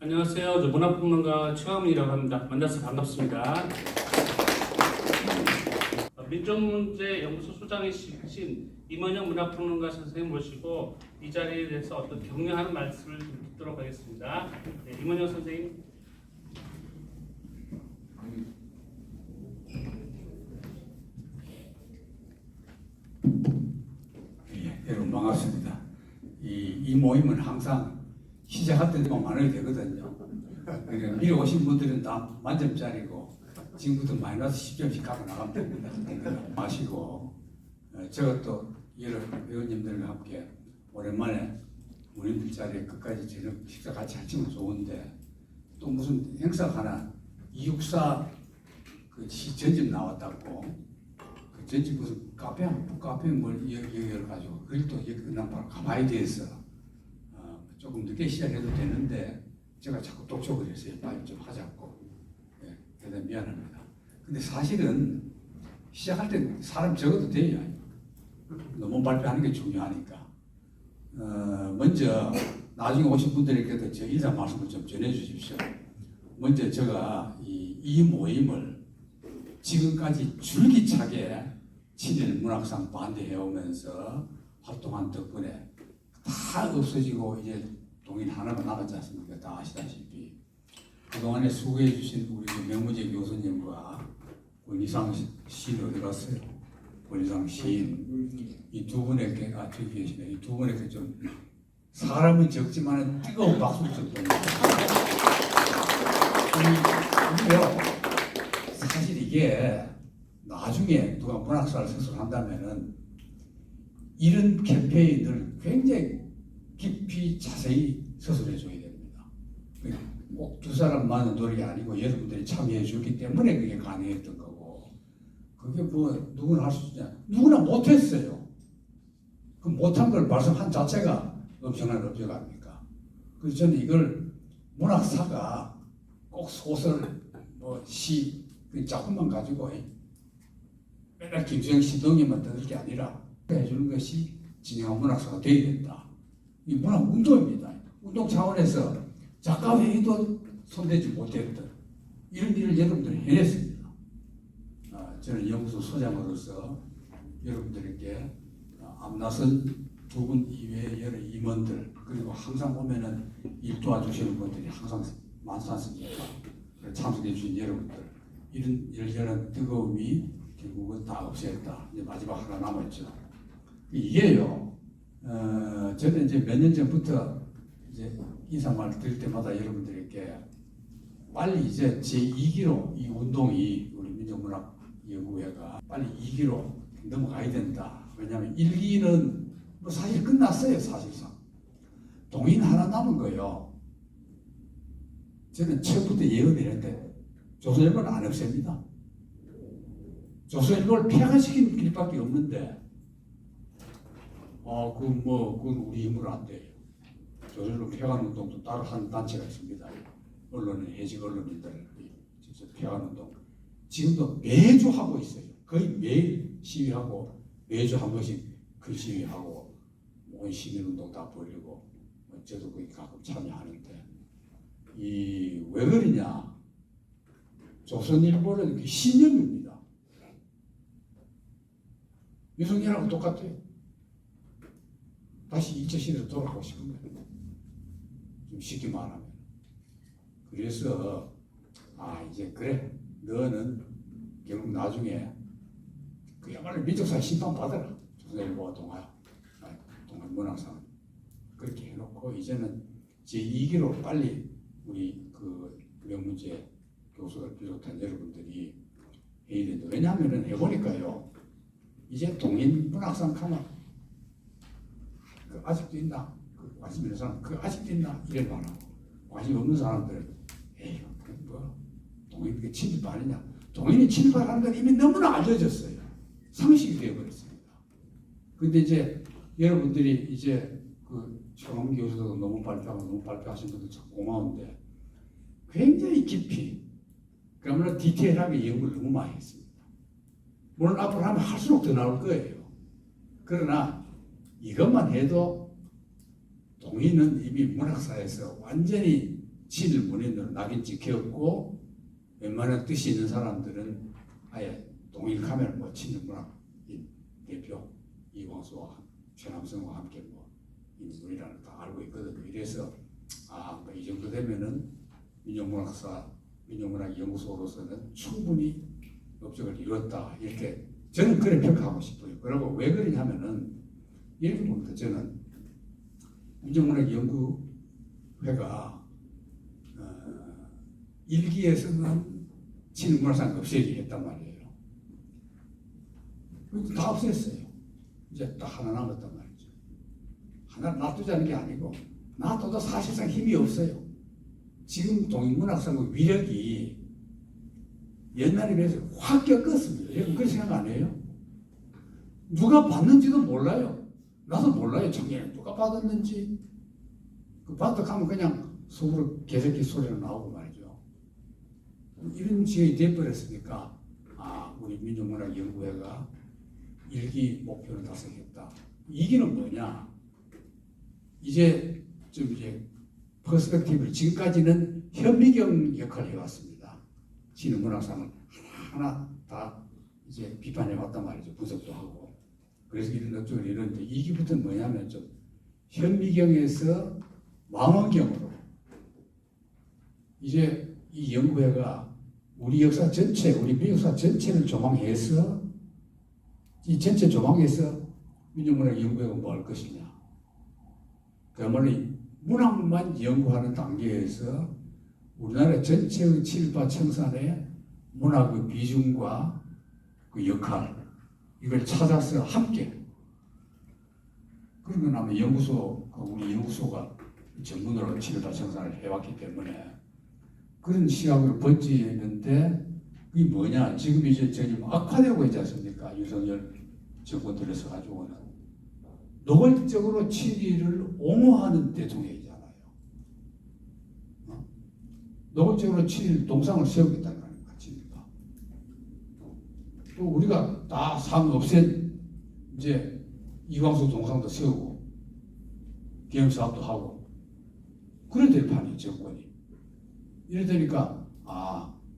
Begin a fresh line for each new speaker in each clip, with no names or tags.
안녕하세요. 저 문화평론가 최화문이라고 합니다. 만나서 반갑습니다. 민족문제연구소 소장이신 임원영 문화평론가 선생님 모시고 이 자리에 대해서 어떤 격려하는 말씀을 좀 듣도록 하겠습니다. 네, 임원영 선생님.
여러분 반갑습니다. 이 모임은 항상 시작할 때만 많이 되거든요. 그러니까 미리 오신 분들은 다 만점짜리고 지금부터 마이너스 10점씩 갖고 나가면 됩니다. 마시고 제가 또 여러 회원님들과 함께 오랜만에 모임들 자리에 끝까지 저녁 식사 같이 하시면 좋은데 또 무슨 행사가 하나 264 그 전집 나왔다고 그 전집 무슨 카페 뭘 여기를 가지고 그걸 또 여기 끝난 바로 가봐야 돼서 조금 늦게 시작해도 되는데 제가 자꾸 독촉을 했어요. 빨리 좀 하자고. 예, 대단히 미안합니다. 근데 사실은 시작할 때 사람 적어도 돼요. 너무 발표하는 게 중요하니까. 먼저 나중에 오신 분들에게도 제 인사 말씀을 좀 전해 주십시오. 먼저 제가 이 모임을 지금까지 줄기차게 친일 문학상 반대해오면서 활동한 덕분에 다 없어지고 이제 동인 하나만 남았지 않습니까? 다 아시다시피 그동안에 수고해 주신 우리 명무제 교수님과 권희상 시인 어디 갔어요? 권희상 시인 이 두 분에게 저기 계시네. 이 두 분에게 좀 사람은 적지만 뜨거운 박수를 좀 보내주세요. 사실 이게 나중에 누가 문학사를 서술한다면은 이런 캠페인을 굉장히 깊이 자세히 서술해 줘야 됩니다. 꼭 두 사람만의 노력이 아니고 여러분들이 참여해 주기 때문에 그게 가능했던 거고 그게 뭐 누구나 할 수 있냐? 누구나 못했어요. 그 못한 걸 말씀한 자체가 엄청난 업적 아닙니까? 그래서 저는 이걸 문학사가 꼭 소설, 시, 작품만 가지고 맨날 김수영 시동이만 떠들 게 아니라 해주는 것이 진정한 문학사가 되어야 된다. 이 문학 운동입니다. 운동 차원에서 작가 회의도 손대지 못했던 이런 일을 여러분들이 해냈습니다. 저는 연구소 소장으로서 여러분들에게 앞나선 두 분 이외의 여러 임원들 그리고 항상 보면은 일 도와주시는 분들이 항상 많지 않습니까? 참석해 주신 여러분들 이런 열렬한 뜨거움이 결국은 다 없애었다. 이제 마지막 하나 남았죠. 이게요. 저는 이제 몇 년 전부터 이제 인사말 드릴 때마다 여러분들에게 빨리 이제 제2기로 이 운동이 우리 민족문학연구회가 빨리 2기로 넘어가야 된다. 왜냐하면 1기는 뭐 사실 끝났어요. 사실상 동인 하나 남은 거예요. 저는 처음부터 예언을 했는데 조선일보는 안 없앱니다. 조선일보를 폐간시키는 길밖에 없는데 그건 우리 힘으로 안 돼요. 조선일보 폐간 운동도 따로 하는 단체가 있습니다. 언론은 해직 언론인들 직접 폐간 운동 지금도 매주 하고 있어요. 거의 매일 시위하고 매주 한 번씩 글 시위하고 온 시민운동 다 벌리고 저도 거기 가끔 참여하는데 왜 그러냐? 조선일보는 신념입니다. 유승열하고 똑같아요. 다시 일제시대로 돌아가고 싶은 거예요. 좀 쉽게 말하면. 그래서 이제 그래 너는 결국 나중에 그야말로 민족사회 심판 받아라. 조선일보와 동아문학상 그렇게 해놓고 이제는 제2기로 빨리 우리 그 명문제 교수를 비롯한 여러분들이 해야 된다. 왜냐하면은 해보니까요. 이제 동인 문학상 가면 그 아직도 있나? 그 관심 있는 사람 그 아직도 있나? 이래 말하고 관심 없는 사람들은 에휴 뭐 동인 그게 친일파 아니냐? 동인이 친일파라는 건 이미 너무나 알려졌어요. 상식이 되어버렸습니다. 근데 이제 여러분들이 이제 그 최홍 교수도 너무 발표하신 분들 참 고마운데 굉장히 깊이 그러면 디테일하게 연구를 너무 많이 했습니다. 물론 앞으로 하면 할수록 더 나올 거예요. 그러나 이것만 해도 동인은 이미 문학사에서 완전히 친일 문인으로 낙인 찍혔고 웬만한 뜻이 있는 사람들은 아예 동일 카메라 뭐 친일 문학 대표 이광수와 최남성과 함께 뭐 인물이라는 걸 다 알고 있거든요. 이래서 이 정도 되면은 민족문학 연구소로서는 충분히 업적을 이뤘다 이렇게 저는 그래 평가하고 싶어요. 그리고 왜 그러냐면은 이렇게 봅니다. 저는 민족문학연구회가 일기에서는 친일문학상 없애기 했단 말이에요. 다 없앴어요. 이제 딱 하나 남았단 말이죠. 하나 놔두자는 게 아니고 놔둬도 사실상 힘이 없어요. 지금 동인문학상의 위력이 옛날에 비해서 확 꺾었습니다. 여러분 그렇게 생각 안 해요? 누가 받는지도 몰라요. 나도 몰라요. 작년에 누가 받았는지. 그 받았다면 그냥 속으로 개새끼 소리가 나오고 말이죠. 이런 지경이 돼버렸으니까 우리 민족문학연구회가 일기 목표를 달성했다. 이기는 뭐냐? 이제 퍼스펙티브를 지금까지는 현미경 역할을 해왔습니다. 진흥문학상을 하나하나 다 이제 비판해 왔단 말이죠. 분석도 하고. 그래서 이런 어쩌고 이런데 이기부터는 뭐냐면 좀 현미경에서 망원경으로 이제 이 연구회가 우리 역사 전체, 우리 미역사 전체를 조망해서 이 전체 조망해서 민족문학연구회가 뭐 할 것이냐. 그야말로 문학만 연구하는 단계에서 우리나라 전체의 친일파 청산의 문학의 비중과 그 역할 이걸 찾아서 함께 그런 건 아마 우리 연구소가 전문으로 친일파 청산을 해왔기 때문에 그런 시각으로 번지는데 이게 뭐냐 지금 이제 저기 악화되고 있지 않습니까? 윤석열 정권 들어서 가지고는 노골적으로 친일을 옹호하는 대통령이잖아요. 노골적으로 친일 동상을 세우겠다는 거니까 친일파. 또 우리가 다 상 없앤 이제 이광수 동상도 세우고 기념사업도 하고 그래 될 판이 정권이. 이래 되니까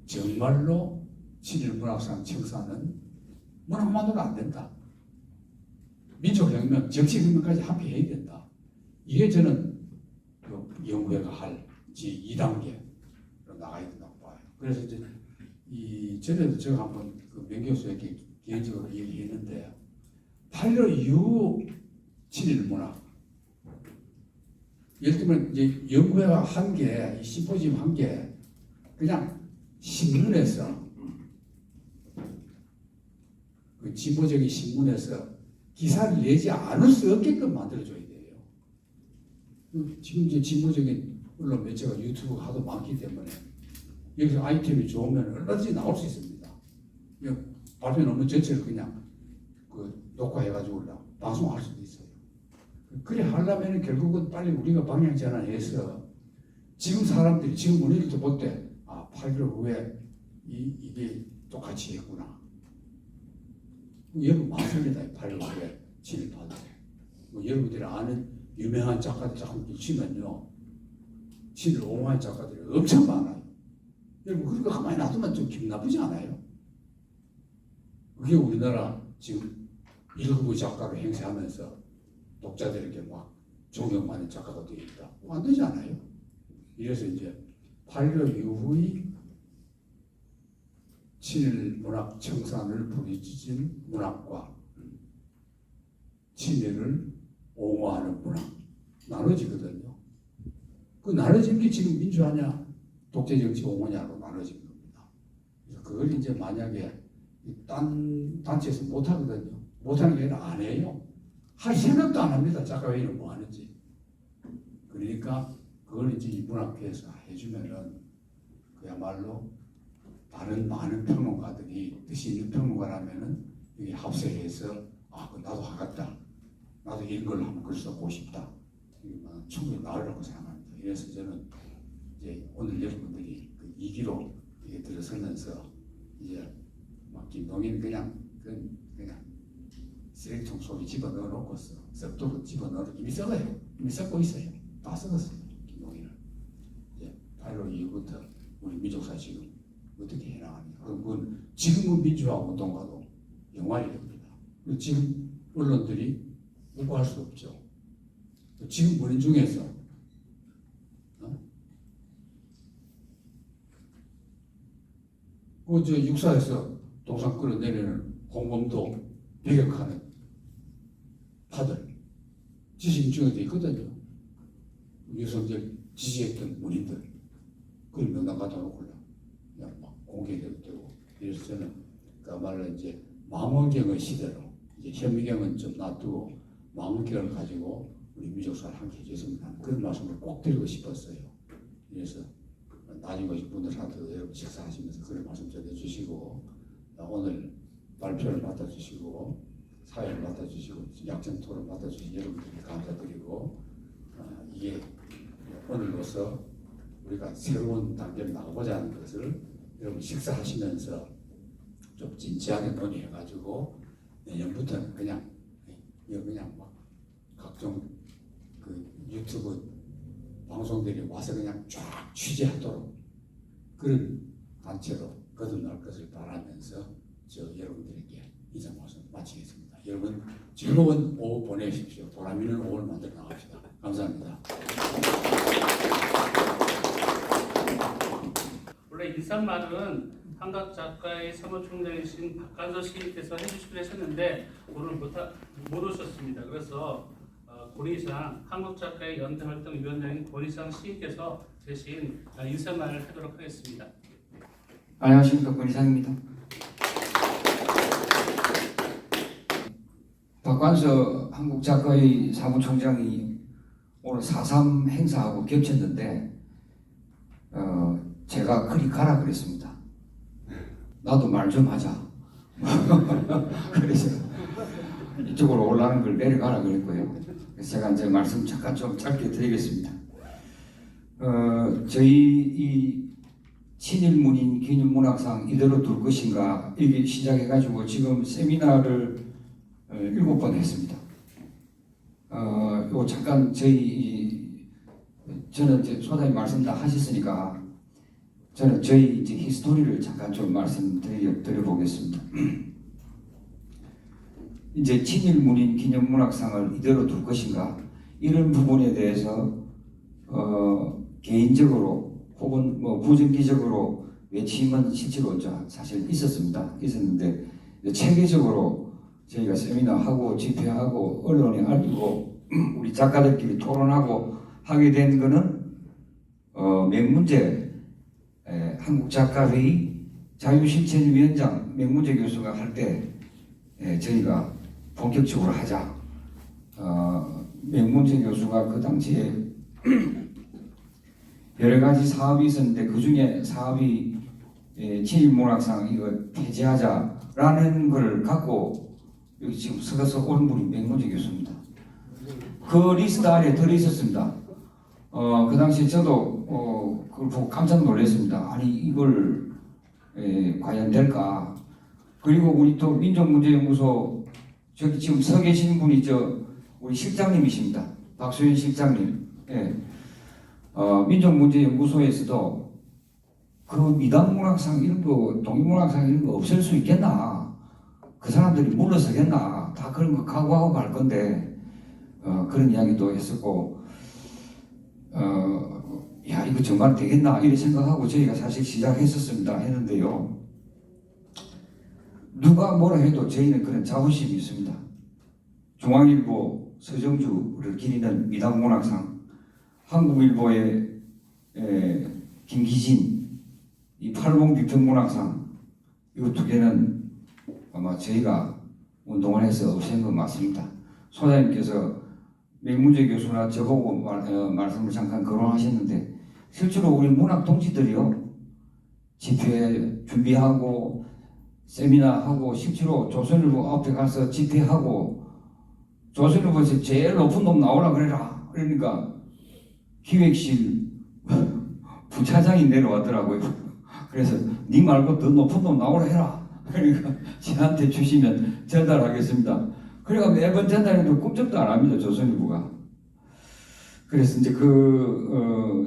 정말로 친일 문학상 청산은 문학만으로 안 된다. 민족혁명, 정치혁명까지 함께 해야 된다. 이게 저는 그 연구회가 할 제2단계로 나가야 된다고 봐요. 그래서 이제 전에도 제가 한번 그 명 교수에게 개인적으로 얘기했는데 8.15 이후 친일 문학 예를 들면 이제 연구회가 한 게, 이 심포지엄 한 게 그냥 신문에서 그 진보적인 신문에서 기사를 내지 않을 수 없게끔 만들어줘야 돼요. 지금 이제 진보적인 언론 매체가 유튜브 하도 많기 때문에 여기서 아이템이 좋으면 얼마든지 나올 수 있습니다. 발표 논문 전체를 그냥 녹화해가지고 방송할 수도 있어요. 그래 하려면 결국은 빨리 우리가 방향 전환해서 지금 사람들이 지금 우리들도 볼 때 8.15 후에 이게 똑같이 했구나. 여러분 많습니다. 8.15 후에 친일파들. 여러분들이 아는 유명한 작가들 작품들 치면요. 친일 옹호한 작가들이 엄청 많아요. 여러분 그런 거 가만히 놔두면 좀 기분 나쁘지 않아요? 그게 우리나라 지금 1급의 작가로 행세하면서 독자들에게 막 존경받는 작가가 되어 있다. 안 되지 않아요? 이래서 이제 8.15 이후의 친일 문학 청산을 부르짖은 문학과 친일을 옹호하는 문학 나눠지거든요. 그 나눠진 게 지금 민주화냐 독재 정치 옹호냐로 나눠진 겁니다. 그래서 그걸 이제 만약에 딴 단체에서 못 하거든요. 못 하는 게 아니라 안 해요. 할 생각도 안 합니다. 작가회의는 뭐 하는지. 그러니까 그걸 이제 이 문학회에서 해주면은 그야말로 다른 많은 평론가들이 뜻이 있는 평론가라면은 여기 합세해서 나도 하겠다. 나도 이런 걸 한번 글 써보고 싶다. 충분히 나으라고 생각합니다. 그래서 저는 이제 오늘 여러분들이 그 2기로 이게 들어서면서 이제 막 김동인 그냥 쓰레기통 속에 집어넣어 놓고서 썩도록 집어넣어 이미 썩어요. 이미 썩고 있어요. 다 썩었어요. 김동인은. 이제 민족사 지금 어떻게 해나가냐. 그럼 그건 지금은 민주화 운동가도 영환이 됩니다. 지금 언론들이 보고할 수 없죠. 지금 본인 중에서 저 육사에서 동상 끌어내리는 공범도 배격하는 파들 지식 중에도 있거든요. 유성적 지지했던 문인들 그걸 명단 갖다 놓고 그냥 막 공개되고 되고. 그래서 저는 그야말로 이제 망원경의 시대로 이제 현미경은 좀 놔두고 망원경을 가지고 우리 민족사를 함께 해줬으면 하는 그런 말씀을 꼭 드리고 싶었어요. 그래서 나중에 오신 분들한테도 여러분 식사하시면서 그런 말씀 전해주시고 오늘 발표를 맡아주시고 사회를 맡아주시고 약점 토론 맡아주신 여러분들께 감사드리고 이게 오늘로서 우리가 새로운 단계를 나가보자 하는 것을 여러분 식사하시면서 좀 진지하게 논의해가지고 내년부터는 그냥 막 각종 그 유튜브 방송들이 와서 그냥 쫙 취재하도록 그런 단체로 거듭날 것을 바라면서 여러분들에게 인사 말씀 마치겠습니다. 여러분 즐거운 오후 보내십시오. 보람있는 오후를 만들어 나갑시다. 감사합니다.
원래 인사말은 한각 작가의 사무총장이신 박간서 시인께서 해주시기로 했었는데 오늘 못 오셨습니다. 그래서 권희상 한국작가의 연대활동위원장인 권희상 시인께서 대신 인사말을 하도록 하겠습니다.
안녕하십니까, 권희상입니다. 박관서 한국작가의 사무총장이 오늘 4.3 행사하고 겹쳤는데 제가 그리 가라 그랬습니다. 나도 말 좀 하자. 그래서 이쪽으로 올라가는 걸 내려가라 그랬고요. 그래서 제가 이제 말씀 잠깐 좀 짧게 드리겠습니다. 저희 이 친일문인 기념문학상 이대로 둘 것인가 이게 시작해가지고 지금 세미나를 7번 했습니다. 요 잠깐 저는 이제 소장님 말씀 다 하셨으니까 저는 저희 이제 히스토리를 잠깐 좀 말씀드려보겠습니다. 이제 친일문인 기념문학상을 이대로 둘 것인가 이런 부분에 대해서 개인적으로 혹은 뭐 부정기적으로 외침은 실제로 사실 있었는데 체계적으로 저희가 세미나하고 집회하고 언론에 알리고 우리 작가들끼리 토론하고 하게 된 거는 맹문제 한국작가회의 자유실천위원장 맹문제 교수가 할 때 저희가 본격적으로 하자. 맹문제 교수가 그 당시에 여러 가지 사업이 있었는데 그 중에 사업이 친일문학상 이거 폐지하자라는 걸 갖고 여기 지금 서서 온 분이 맹문제 교수입니다. 그 리스트 안에 들어있었습니다. 그 당시에 저도 그걸 보고 깜짝 놀랐습니다. 아니 이걸 과연 될까? 그리고 우리 또 민족문제연구소 저기 지금 서 계신 분이 우리 실장님이십니다. 박수현 실장님. 민족문제연구소에서도 그 미담문학상 이런 거, 동인문학상 이런 거 없앨 수 있겠나? 그 사람들이 물러서겠나? 다 그런 거 각오하고 갈 건데 그런 이야기도 했었고 야 이거 정말 되겠나? 이렇게 생각하고 저희가 사실 시작했었습니다. 했는데요. 누가 뭐라 해도 저희는 그런 자부심이 있습니다. 중앙일보 서정주를 기리는 미담문학상, 한국일보의 김기진 이 팔봉비평문학상 이 두 개는 아마 저희가 운동을 해서 없앤 건 맞습니다. 소장님께서 맹문제 교수나 저보고 말씀을 잠깐 거론하셨는데 실제로 우리 문학 동지들이요 집회 준비하고 세미나하고 실제로 조선일보 앞에 가서 집회하고 조선일보에서 제일 높은 놈 나오라 그래라 그러니까 기획실 부차장이 내려왔더라고요. 그래서 니 말고 더 높은 놈 나오라 해라. 그러니까 저한테 주시면 전달하겠습니다. 그러니까 매번 전달해도 꿈쩍도 안 합니다. 조선일보가. 그래서 이제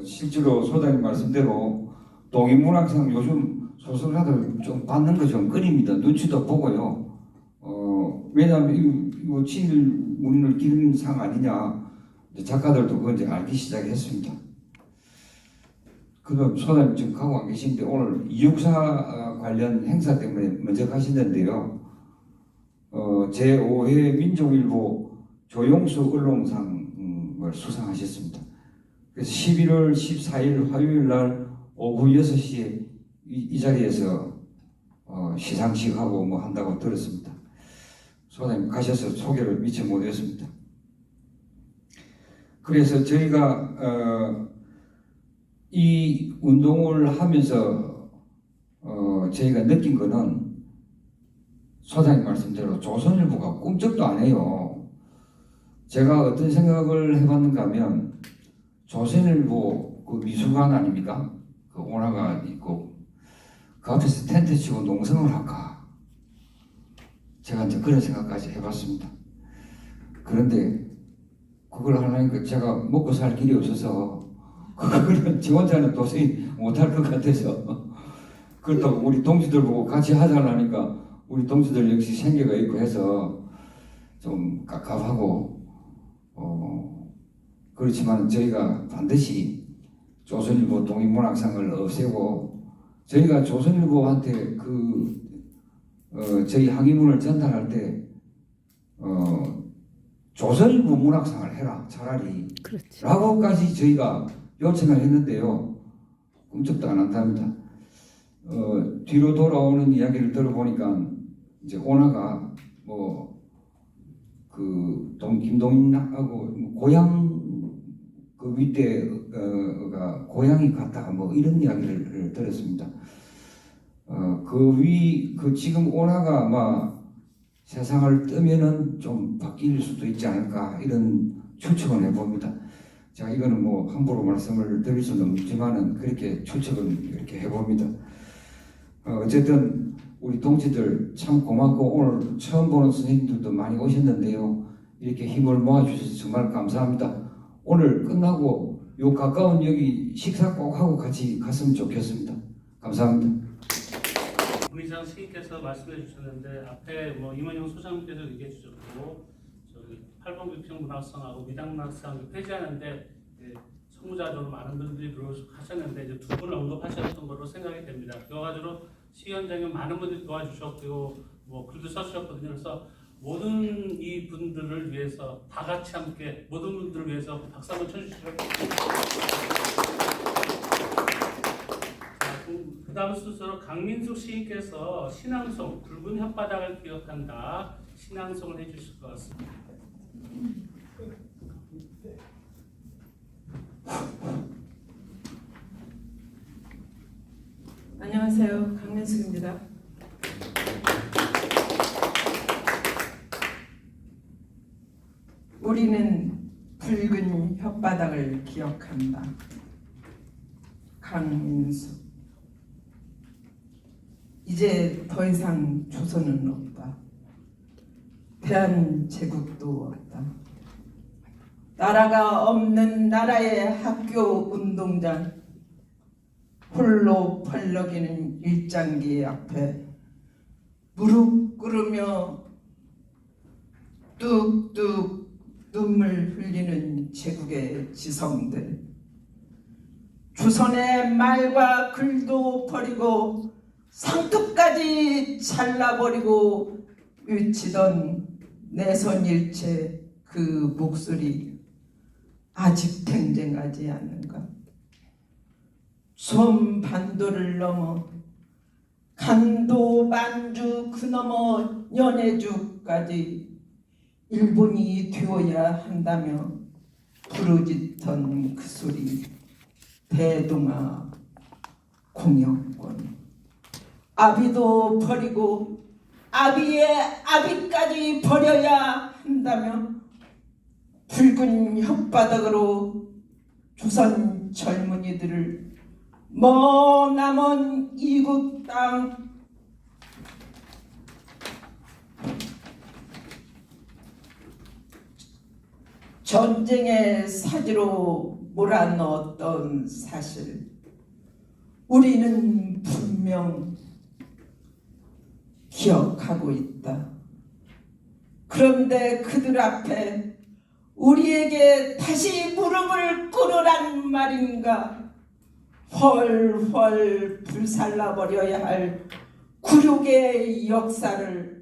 실제로 소장님 말씀대로 동인문학상 요즘 소설가들 좀 받는 거 좀 꺼립니다. 눈치도 보고요. 왜냐하면 이거 질문을 기른 상 아니냐. 이제 작가들도 그건 이제 알기 시작했습니다. 그럼 소장님 지금 가고 안 계신데 오늘 이육사 관련 행사 때문에 먼저 가시는데요. 제5회 민족일보 조용수 언론상을 수상하셨습니다. 그래서 11월 14일 화요일 날 오후 6시에 이 자리에서 시상식하고 뭐 한다고 들었습니다. 소장님 가셔서 소개를 미처 못했습니다. 그래서 저희가 이 운동을 하면서 저희가 느낀 거는 소장님 말씀대로 조선일보가 꿈쩍도 안 해요. 제가 어떤 생각을 해봤는가 하면 조선일보 그 미술관 아닙니까? 그 온화가 있고 그 앞에서 텐트 치고 농성을 할까? 제가 이제 그런 생각까지 해봤습니다. 그런데 그걸 하려니까 제가 먹고 살 길이 없어서 그거는 지 혼자는 도저히 못할 것 같아서 그렇다고 우리 동지들 보고 같이 하자라니까 우리 동지들 역시 생계가 있고 해서 좀 깝깝하고 그렇지만 저희가 반드시 조선일보 동인문학상을 없애고 저희가 조선일보한테 저희 항의문을 전달할 때 조선일보 문학상을 해라 차라리
그렇지.
라고까지 저희가 요청을 했는데요. 꿈쩍도 안 한답니다. 뒤로 돌아오는 이야기를 들어보니까 이제 온화가 김동인하고 고향 그 윗대가 고향이 같다 뭐 이런 이야기를 들었습니다. 지금 온화가 아마 세상을 뜨면은 좀 바뀔 수도 있지 않을까 이런 추측을 해봅니다. 자, 이거는 뭐 함부로 말씀을 드릴 수는 없지만은 그렇게 추측은 이렇게 해봅니다. 어쨌든 우리 동지들 참 고맙고 오늘 처음 보는 선생님들도 많이 오셨는데요. 이렇게 힘을 모아주셔서 정말 감사합니다. 오늘 끝나고 요 가까운 여기 식사 꼭 하고 같이 갔으면 좋겠습니다. 감사합니다.
문희상 시인께서 말씀해 주셨는데 앞에 뭐 임원영 소장님께서 얘기해 주셨고 저기 8번 비평 문학상하고 미당 문학상 폐지하는데 선무자적으로 많은 분들이 노력하셨는데 이제 두 분을 언급하셨던 걸로 생각이 됩니다. 그거 가지고 시위원장에 많은 분들이 도와주셨고 뭐 글도 써주셨거든요. 그래서 모든 이 분들을 위해서 다 같이 함께 모든 분들을 위해서 박수 한번 쳐주시죠. 그 다음 순서로 강민숙 시인께서 신앙송 붉은 혓바닥을 기억한다 신앙송을 해주실 것 같습니다.
안녕하세요. 강민숙입니다. 우리는 붉은 혓바닥을 기억한다. 강민숙. 이제 더 이상 조선은 없다. 대한제국도 없다. 나라가 없는 나라의 학교 운동장, 홀로 펄럭이는 일장기 앞에 무릎 꿇으며 뚝뚝 눈물 흘리는 제국의 지성들, 조선의 말과 글도 버리고 상투까지 잘라버리고 외치던 내선일체 그 목소리 아직 탱쟁하지 않는가? 솜반도를 넘어 간도 만주 그 너머 연해주까지 일본이 되어야 한다며 부르짖던 그 소리 대동아 공영권 아비도 버리고 아비의 아비까지 버려야 한다며 붉은 혓바닥으로 조선 젊은이들을 머나먼 이국 땅 전쟁의 사지로 몰아넣었던 사실 우리는 분명 기억하고 있다. 그런데 그들 앞에 우리에게 다시 무릎을 꿇으란 말인가? 헐헐 불살라버려야 할 굴욕의 역사를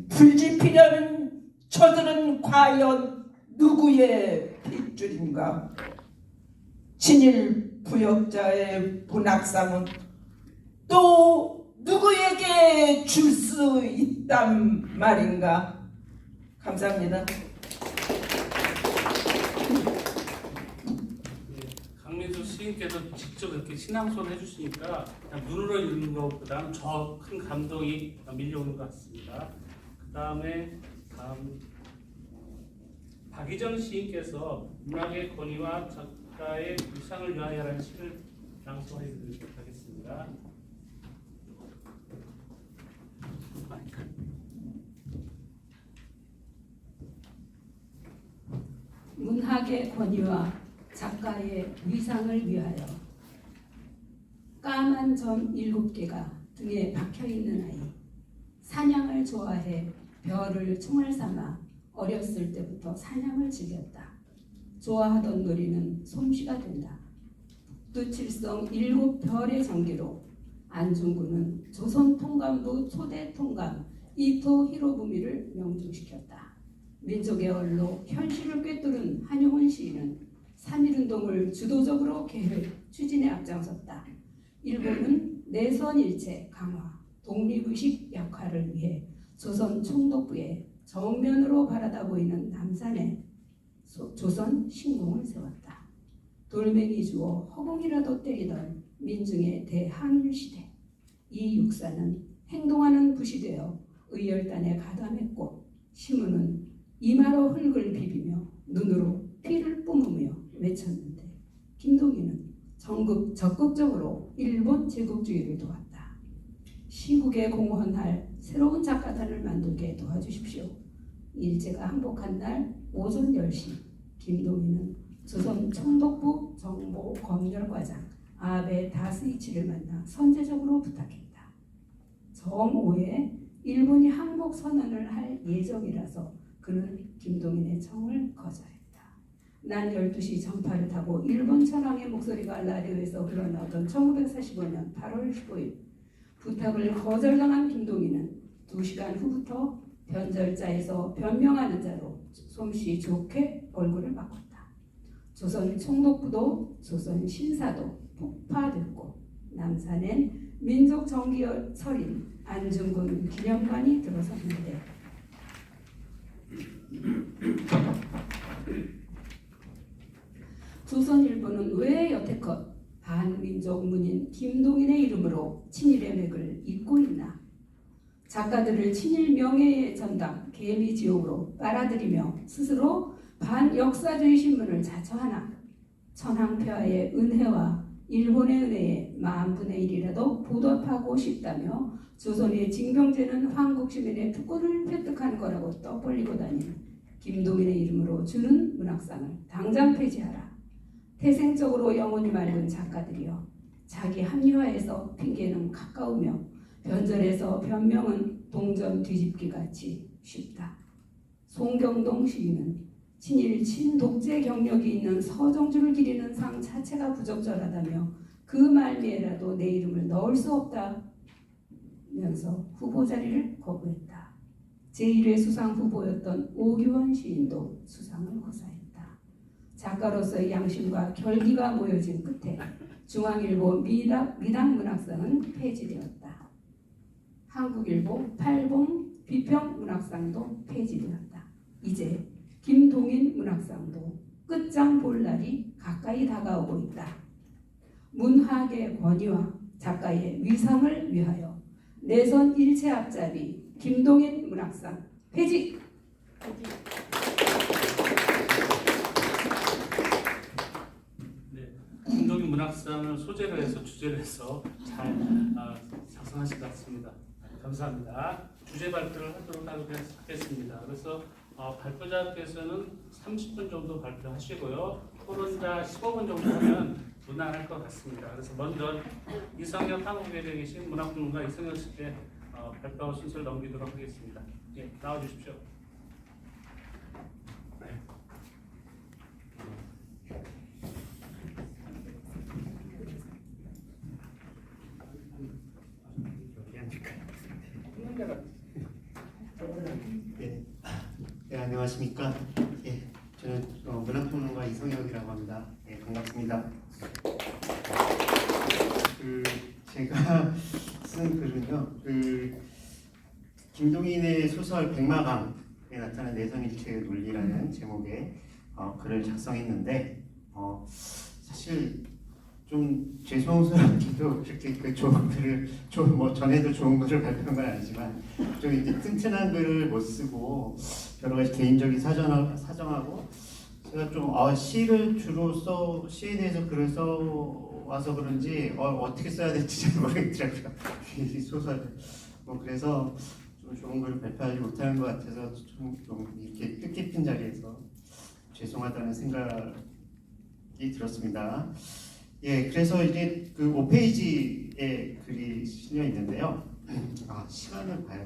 불지피려는 저들은 과연 누구의 핏줄인가? 친일 부역자의 문학상은 또 누구에게 줄 수 있단 말인가? 감사합니다.
강민수 시인께서 직접 이렇게 신앙소를 해주시니까 그냥 눈으로 읽는 것보다는 더 큰 감동이 밀려오는 것 같습니다. 그 다음에 박희정 시인께서 문학의 권위와 작가의 위상을 위하여라는 시를 낭송해 드리도록 하겠습니다.
문학의 권위와 작가의 위상을 위하여 까만 점 7개가 등에 박혀있는 아이, 사냥을 좋아해 별을 총알 삼아 어렸을 때부터 사냥을 즐겼다. 좋아하던 놀이는 솜씨가 된다. 북두칠성 7별의 정기로 안중근은 조선 통감부 초대 통감 이토 히로부미를 명중시켰다. 민족의 얼로 현실을 꿰뚫은 한용운 시인은 3.1운동을 주도적으로 계획, 추진에 앞장섰다. 일본은 내선일체 강화, 독립의식 약화를 위해 조선 총독부에 정면으로 바라다 보이는 남산에 조선 신궁을 세웠다. 돌멩이 주어 허공이라도 때리던 민중의 대항일 시대. 이 육사는 행동하는 붓이 되어 의열단에 가담했고 시문은 이마로 흙을 비비며 눈으로 피를 뿜으며 외쳤는데 김동희는 적극적으로 일본 제국주의를 도왔다. 시국에 공헌할 새로운 작가단을 만들게 도와주십시오. 일제가 항복한 날 오전 10시 김동희는 조선 총독부 정보검열과장 아베 다스이치를 만나 선제적으로 부탁했다. 정오에 일본이 항복 선언을 할 예정이라서 그는 김동인의 청을 거절했다. 난 12시 전파를 타고 일본 천황의 목소리가 라디오에서 흘러나오던 1945년 8월 15일 부탁을 거절당한 김동인은 2시간 후부터 변절자에서 변명하는 자로 솜씨 좋게 얼굴을 바꿨다. 조선 총독부도 조선 신사도 폭파됐고 남산엔 민족 정기 설인 안중근 기념관이 들어섰는데 조선일보는 왜 여태껏 반민족 문인 김동인의 이름으로 친일의 맥을 잇고 있나? 작가들을 친일 명예의 전당 개미지옥으로 빨아들이며 스스로 반역사주의 신문을 자처하나? 천황폐하의 은혜와 일본의 은혜에 10,000분의 1이라도 보답하고 싶다며 조선의 징병제는 한국 시민의 특권을 획득하는 거라고 떠벌리고 다니는 김동인의 이름으로 주는 문학상을 당장 폐지하라. 태생적으로 영혼이 맑은 작가들이여 자기 합리화에서 핑계는 가까우며 변절에서 변명은 동전 뒤집기 같이 쉽다. 송경동 시인은 친일 친독재 경력이 있는 서정주를 기리는 상 자체가 부적절하다며 그 말미에라도 내 이름을 넣을 수 없다면서 후보 자리를 거부했다. 제1회 수상 후보였던 오규원 시인도 수상을 호사했다. 작가로서의 양심과 결기가 모여진 끝에 중앙일보 미당문학상은 폐지되었다. 한국일보 팔봉 비평문학상도 폐지되었다. 이제 김동인 문학상도 끝장 볼 날이 가까이 다가오고 있다. 문학의 권위와 작가의 위상을 위하여 내선 일체 앞잡이 김동인 문학상 폐지!
김동인 문학상을 소재로 해서 주제로 해서 잘 작성하신 것 같습니다. 감사합니다. 주제 발표를 하도록 하겠습니다. 그래서 발표자께서는 30분 정도 발표하시고요. 토론자 15분 정도 하면 무난할 것 같습니다. 그래서 먼저 이성혁 한국예대에 계신 문학평론가 이성혁 씨께 발표 순서를 넘기도록 하겠습니다. 예, 나와주십시오.
네, 네 안녕하십니까. 예, 저는 문학평론가 이성혁이라고 합니다. 네, 반갑습니다. 제가 쓴 글은요, 김동인의 소설 백마강에 나타난 내성일체의 논리라는 제목의 글을 작성했는데 사실 좀 죄송스럽게도 이렇게 좋은 글을 뭐 전에도 좋은 글을 발표한 건 아니지만 좀 이렇게 튼튼한 글을 못 쓰고 여러 가지 개인적인 사정하고 제가 좀 시를 주로 시에 대해서 글을 써 와서 그런지 어떻게 써야 될지 잘 모르겠더라고요. 이 소설 그래서 좀 좋은 글을 발표하지 못하는 것 같아서 좀 이렇게 뜻깊은 자리에서 죄송하다는 생각이 들었습니다. 예, 그래서 이제 그 5페이지에 글이 실려 있는데요. 시간을 봐야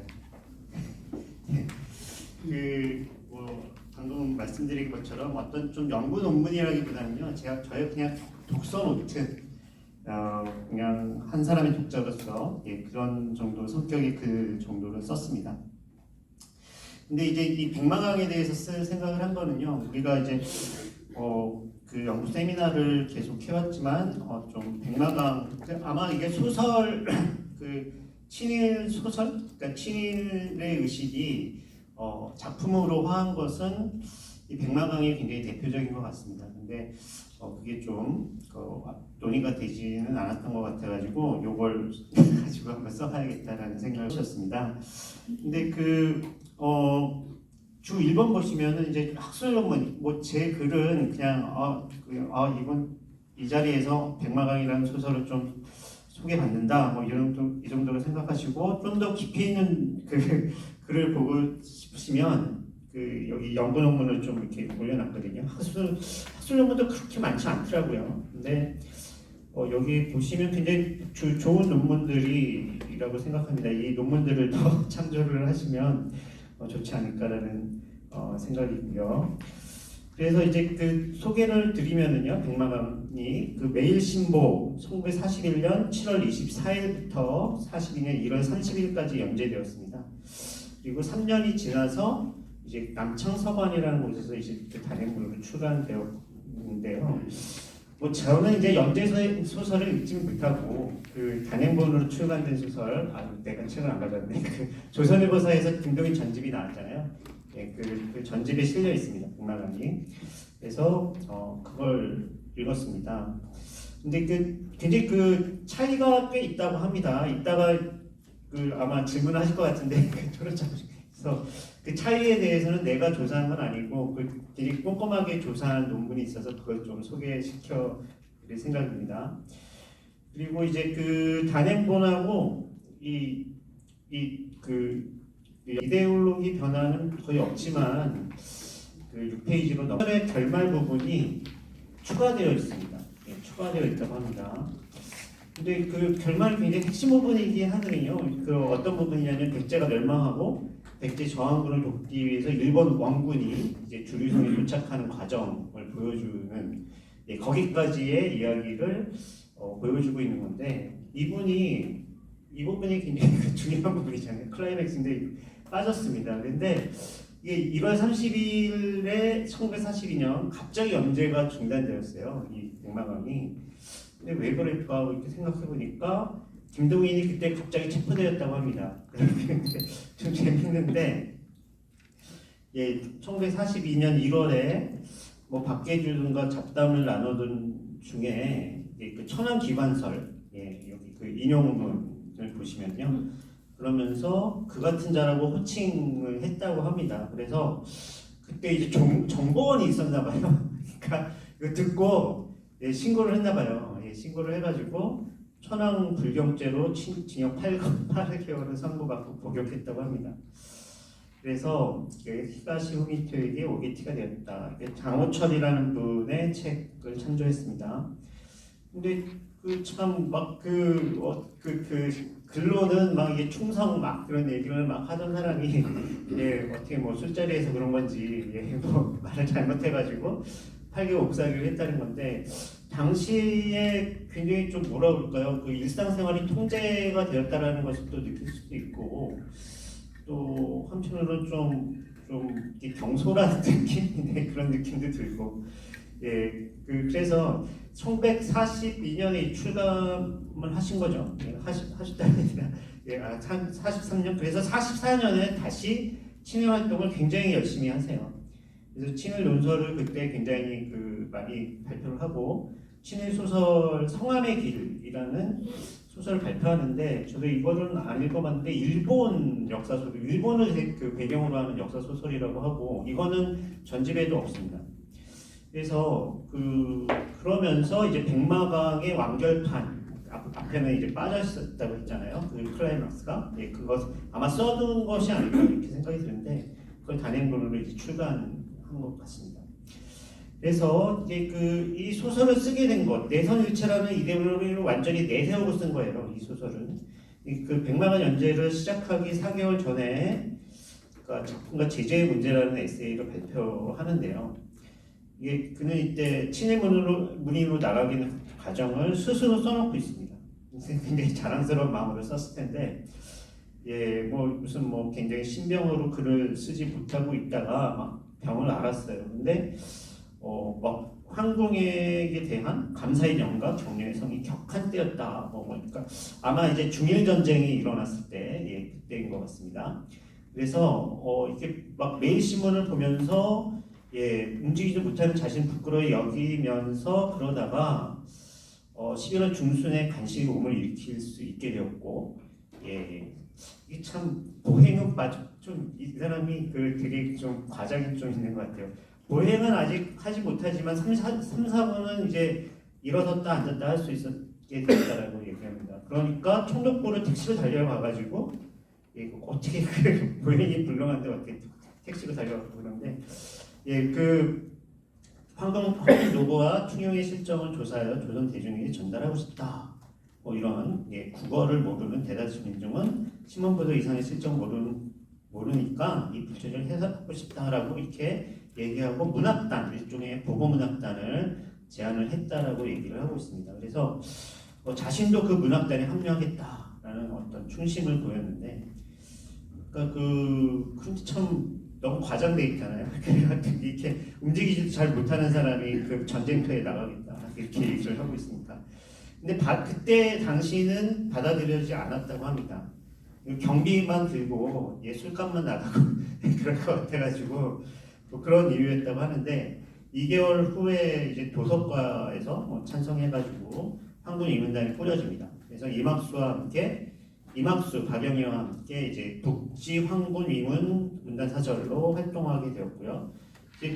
돼. 방금 말씀드린 것처럼 어떤 좀 연구 논문이라기보다는요, 저의 그냥 독서 노트, 그냥 한 사람의 독자로서 그런 정도 성격의 그 정도를 썼습니다. 근데 이제 이 백마강에 대해서 쓸 생각을 한 거는요, 우리가 이제 그 연구 세미나를 계속 해왔지만 좀 백마강 아마 이게 소설 그 친일 소설, 그러니까 친일의 의식이 작품으로 화한 것은 이 백마강이 굉장히 대표적인 것 같습니다. 근데 그게 좀 논의가 되지는 않았던 것 같아가지고 요걸 가지고 한번 써봐야겠다라는 생각을 하셨습니다. 근데 주 1번 보시면은 이제 학술 논문, 제 글은 그냥 이번 이 자리에서 백마강이라는 소설을 좀 소개받는다, 이 정도로 생각하시고 좀 더 깊이 있는 글을 보고 싶으시면 여기 연구 논문을 좀 이렇게 올려놨거든요. 학술 논문도 그렇게 많지 않더라고요. 근데 여기 보시면 굉장히 좋은 논문들이라고 생각합니다. 이 논문들을 더 참조를 하시면 좋지 않을까라는 생각이고요. 그래서 이제 그 소개를 드리면은요, 백마강이 그 매일신보 1941년 7월 24일부터 42년 1월 30일까지 연재되었습니다. 그리고 3년이 지나서 이제 남창서관이라는 곳에서 이제 그 단행본으로 출간되었는데요. 저는 이제 연재 소설을 읽지 못하고 그 단행본으로 출간된 소설, 내가 책을 안 가져왔네. 그 조선일보사에서 김동인 전집이 나왔잖아요. 예, 그 전집에 실려 있습니다. 백마강이. 그래서 그걸 읽었습니다. 근데 굉장히 그 차이가 꽤 있다고 합니다. 이따가 아마 질문하실 것 같은데 그래서 그 차이에 대해서는 내가 조사한 건 아니고 되게 꼼꼼하게 조사한 논문이 있어서 그걸 좀 소개시켜 드릴 생각입니다. 그리고 이제 그 단행본하고 이데올로기 변화는 거의 없지만 그 6페이지로 넘어의 결말 부분이 추가되어 있습니다. 추가되어 있다고 합니다. 근데 그 결말이 굉장히 핵심 부분이긴 하거든요. 어떤 부분이냐면 백제가 멸망하고 백제 저항군을 돕기 위해서 일본 원군이 이제 주류성에 도착하는 과정을 보여주는 거기까지의 이야기를 보여주고 있는 건데 이 부분이 굉장히 중요한 부분이잖아요. 클라이맥스인데 빠졌습니다. 그런데 이게 1월 30일에 1942년 갑자기 연재가 중단되었어요. 이 백마강이. 근데 왜 그럴까 이렇게 생각해 보니까 김동인이 그때 갑자기 체포되었다고 합니다. 좀 재밌는데 1942년 1월에 박계준과 잡담을 나누던 중에 그 천안기관설 여기 그 인용문을 보시면요. 그러면서 그 같은 자라고 호칭을 했다고 합니다. 그래서 그때 이제 정보원이 있었나 봐요. 그러니까 이거 듣고 신고를 했나 봐요. 신고를 해가지고 천황 불경죄로 징역 8개월을 선고받고 복역했다고 합니다. 그래서 히가시 후미토에게 오게티가 되었다. 장호철이라는 분의 책을 참조했습니다. 근데 그 참 막 글로는 막 이게 충성 막 그런 얘기를 막 하던 사람이 예 어떻게 뭐 술자리에서 그런 건지 뭐 말을 잘못해가지고 8개월 옥살이를 했다는 건데 당시에 굉장히 좀 뭐라 그럴까요? 그 일상생활이 통제가 되었다라는 것을 또 느낄 수도 있고 또 한편으로는 좀 경솔한 느낌 그런 느낌도 들고 그래서 1942년에 출감을 하신 거죠. 하셨다는 아니라 43년 그래서 44년에 다시 친일 활동을 굉장히 열심히 하세요. 그래서 친일 논설을 그때 굉장히 많이 발표를 하고 친일 소설 성함의 길이라는 소설을 발표하는데 저도 이거는 안 읽어봤는데 일본 역사 소설, 일본을 배경으로 하는 역사 소설이라고 하고 이거는 전집에도 없습니다. 그래서 그러면서 이제 백마강의 완결판 앞에는 이제 빠져 있었다고 했잖아요. 그 클라이막스가 그것 아마 써둔 것이 아닐까 이렇게 생각이 드는데 그걸 단행본으로 이제 출간한 것 같습니다. 그래서 이제 이 소설을 쓰게 된 것, 내선일체라는 이데올로기를 완전히 내세우고 쓴 거예요. 이 소설은 그 백마관 연재를 시작하기 4개월 전에 그러니까 작품과 제재의 문제라는 에세이를 발표하는데요. 이게 그는 이때 친일 문인으로 나가기는 과정을 스스로 써놓고 있습니다. 굉장히 자랑스러운 마음으로 썼을 텐데, 무슨 굉장히 신병으로 글을 쓰지 못하고 있다가 막 병을 앓았어요. 근데 막 황궁에게 대한 감사의 영과 격려의 성이 격한 때였다. 그러니까 아마 이제 중일 전쟁이 일어났을 때 그때인 것 같습니다. 그래서 이렇게 막 매일 신문을 보면서 움직이지 못하는 자신 부끄러워 여기면서 그러다가 11월 중순에 간신히 몸을 일으킬 수 있게 되었고 이게 참 보행은 좀 이 사람이 되게 좀 과장이 좀 있는 것 같아요. 보행은 아직 하지 못하지만 3, 4분은 이제 일어섰다 앉았다 할 수 있게 됐다라고 얘기합니다. 그러니까 총독부를 택시로 달려가가지고 어떻게 보행이 불능한데 어떻게 택시로 달려가고 그러는데 황금 노고와 충용의 실정을 조사하여 조선 대중에게 전달하고 싶다. 이런 국어를 모르는 대다수 민중은 신문보도 이상의 실정 모르니까 이 부처를 해석하고 싶다라고 이렇게 얘기하고 문학단 일종의 보고문학단을 제안을 했다라고 얘기를 하고 있습니다. 그래서 자신도 그 문학단에 합류하겠다라는 어떤 충심을 보였는데, 그러니까 근데 참 너무 과장돼 있잖아요. 이렇게 움직이지도 잘 못하는 사람이 그 전쟁터에 나가겠다 이렇게 얘기를 하고 있으니까. 근데 그때 당시는 받아들여지지 않았다고 합니다. 경비만 들고 술값만 나가고 그럴 것 같아가지고 그런 이유였다고 하는데 2개월 후에 이제 도서과에서 찬성해가지고 황군 이문단이 꾸려집니다. 그래서 이막수 박영희와 함께 이제 북지 황군 이문 문단 사절로 활동하게 되었고요.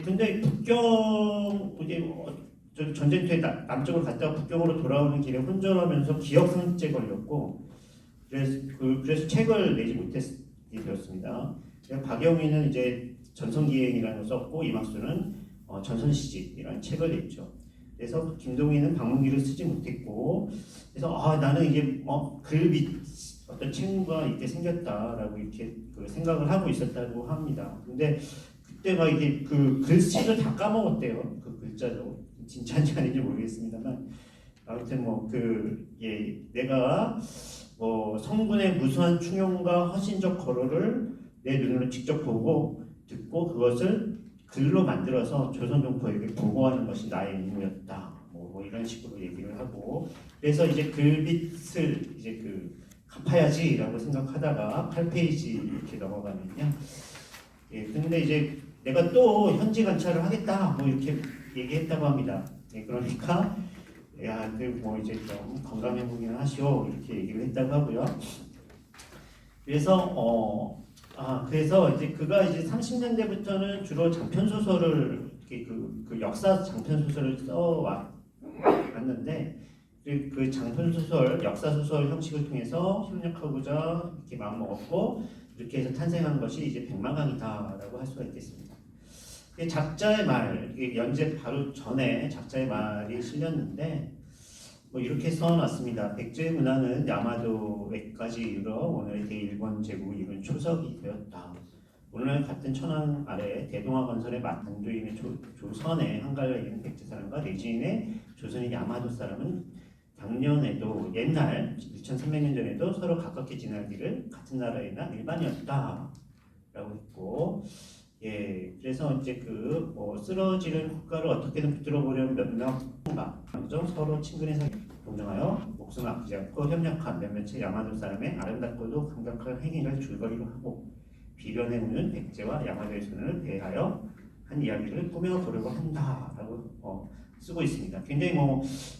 근데 북경 전쟁터에 남쪽으로 갔다가 북경으로 돌아오는 길에 혼절하면서 기억상실증에 걸렸고 그래서 책을 내지 못했게 되었습니다. 박영희는 이제 전성기행이라는 걸 썼고 이막수는 전선시집이라는 책을 냈죠. 그래서 김동희는 방문기를 쓰지 못했고 그래서 나는 이게 글빛 어떤 책무가 이렇게 생겼다라고 이렇게 생각을 하고 있었다고 합니다. 근데 그때가 이게 글씨를 다 까먹었대요. 그 글자도 진짜인지 아닌지 모르겠습니다만 아무튼 내가 성군의 무수한 충용과 허신적 거로를 내 눈으로 직접 보고 듣고 그것을 글로 만들어서 조선 동포에게 보고하는 것이 나의 임무였다. 이런 식으로 얘기를 하고 그래서 이제 글빛을 이제 갚아야지라고 생각하다가 8페이지 이렇게 넘어가면요. 근데 이제 내가 또 현지 관찰을 하겠다 이렇게 얘기했다고 합니다. 그러니까 이제 좀 건강 회복이나 하시오 이렇게 얘기를 했다고 하고요. 그래서 이제 그가 이제 30년대부터는 주로 장편 소설을 그 역사 장편 소설을 써왔는데 그 장편 소설, 역사 소설 형식을 통해서 협력하고자 이렇게 마음 먹었고 이렇게 해서 탄생한 것이 이제 백마강이다라고 할 수가 있겠습니다. 작자의 말, 연재 바로 전에 작자의 말이 실렸는데 뭐 이렇게 써놨습니다. 백제 문화는 야마도에까지 이르러 오늘의 대일본 제국을 이룬 초석이 되었다. 오늘날 같은 천황 아래 대동아 건설의 만두인의 조선의 한갈래 있는 백제 사람과 내지인의 조선의 야마도 사람은 작년에도 옛날 2300년 전에도 서로 가깝게 지내기를 같은 나라이나 일반이었다 라고 했고, 예, 그래서 이제 쓰러지는 국가를 어떻게든 붙들어 보려는 몇몇가 서로 친근히 동정하여 목숨을 아끼지 않고 협력한 몇몇의 야마도 사람의 아름답고도 강력한 행위를 줄거리로 하고 비련에 우는 백제와 야마도의 손을 대하여 한 이야기를 꾸며 보려고 한다라고 쓰고 있습니다. 굉장히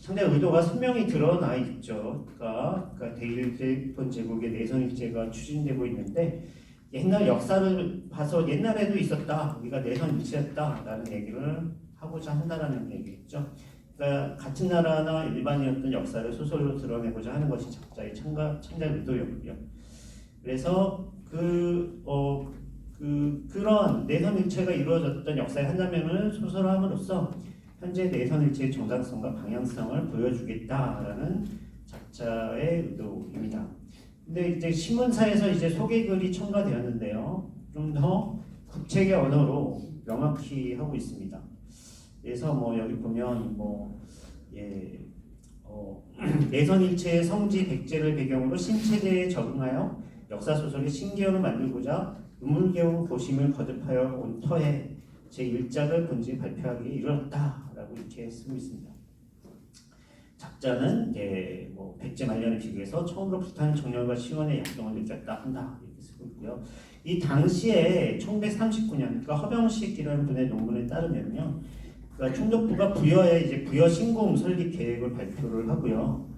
상당히 의도가 선명히 드러나 있죠. 그러니까 대일본 제국의 내선일제가 추진되고 있는데 옛날 역사를 봐서 옛날에도 있었다, 우리가 내선일체였다라는 얘기를 하고자 한다라는 얘기겠죠. 그러니까 같은 나라나 일반이었던 역사를 소설로 드러내고자 하는 것이 작자의 창작 의도였고요. 그래서 그런 내선일체가 이루어졌던 역사의 한 장면을 소설함으로써 현재 내선일체의 정당성과 방향성을 보여주겠다라는 작자의 의도입니다. 근데 이제 신문사에서 이제 소개글이 첨가되었는데요. 좀 더 구체의 언어로 명확히 하고 있습니다. 그래서 여기 보면 내선일체의 성지 백제를 배경으로 신체제에 적응하여 역사소설의 신기원을 만들고자 우물개운 고심을 거듭하여 온 터에 제1작을 본지 발표하기에 이르렀다라고 이렇게 쓰고 있습니다. 작자는 백제 말년에 비교해서 처음으로 불타는 정열과 시원의 약동을 느꼈다 한다 이렇게 쓰고 있고요. 이 당시에 1939년, 그러니까 허병식이라는 분의 논문에 따르면요, 그러니까 총독부가 부여에 이제 부여 신궁 설립 계획을 발표를 하고요.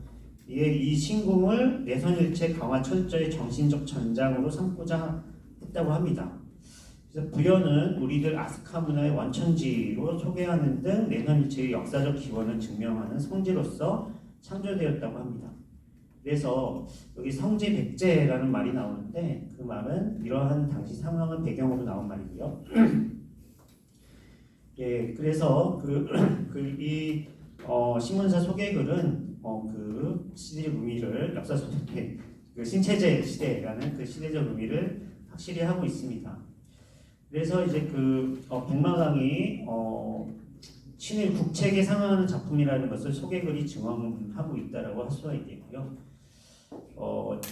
이 신궁을 내선일체 강화 철저의 정신적 전장으로 삼고자 했다고 합니다. 그래서 부여는 우리들 아스카 문화의 원천지로 소개하는 등 내선일체의 역사적 기원을 증명하는 성지로서 창조되었다고 합니다. 그래서 여기 성지 백제라는 말이 나오는데 그 말은 이러한 당시 상황을 배경으로 나온 말이고요. 예, 그래서 이 신문사 소개글은 그 시대의 의미를 역사 소설의 그 신체제 시대라는 그 시대적 의미를 확실히 하고 있습니다. 그래서 이제 백마강이 친일 국책에 상응하는 작품이라는 것을 소개글이 증언하고 있다라고 할 수가 있겠고요.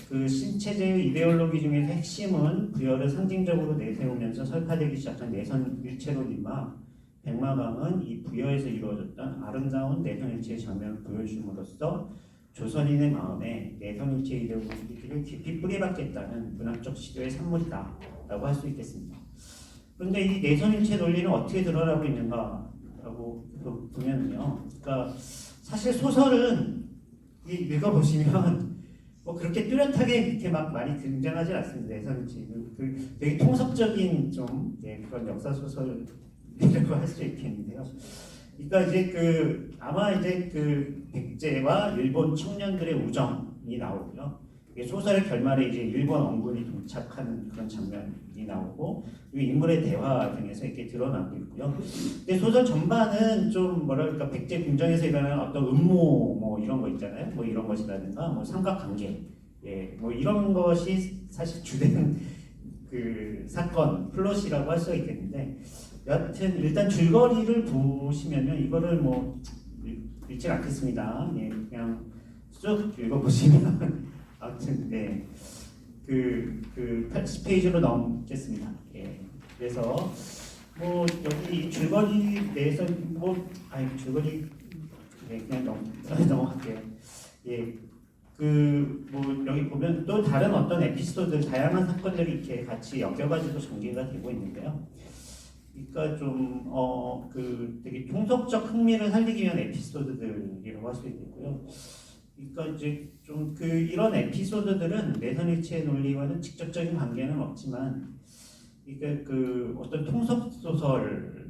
그 신체제의 이데올로기 중에서 핵심은 부여를 상징적으로 내세우면서 설파되기 시작한 내선 일체론이마 백마강은 이 부여에서 이루어졌던 아름다운 내선일체의 장면을 보여줌으로써 조선인의 마음에 내선일체 이데올로기를 깊이 뿌리박겠다는 문학적 시도의 산물이다라고 할 수 있겠습니다. 그런데 이 내선일체 논리는 어떻게 드러나고 있는가라고 보면요, 그러니까 사실 소설은 읽어보시면 그렇게 뚜렷하게 이렇게 막 많이 등장하지 않습니다. 내선일체 되게 통섭적인 좀 그런 역사 소설이라고 할 수 있겠는데요. 그러니까 이제 아마 이제 백제와 일본 청년들의 우정이 나오고요. 소설의 결말에 이제 일본 원군이 도착하는 그런 장면이 나오고 인물의 대화 등에서 이렇게 드러나고 있고요. 근데 소설 전반은 좀 백제 궁정에서 일어나는 어떤 음모 이런 거 있잖아요. 이런 것이라든가 삼각관계, 이런 것이 사실 주된 사건 플롯이라고 할 수가 있겠는데, 여하튼 일단 줄거리를 보시면요, 이거를 읽지 않겠습니다. 그냥 쭉 읽어보시면 아무튼 그 80페이지로 넘겠습니다. 그래서 여기 줄거리 내에서 줄거리 그냥 넘어갈게요. 여기 보면 또 다른 어떤 에피소드, 다양한 사건들이 이렇게 같이 엮여가지고 전개가 되고 있는데요. 그러니까 되게 통속적 흥미를 살리기 위한 에피소드들이라고 할 수 있겠고요. 그러니까 이제 이런 에피소드들은 내선일체의 논리와는 직접적인 관계는 없지만, 그러니까 어떤 통속 소설적인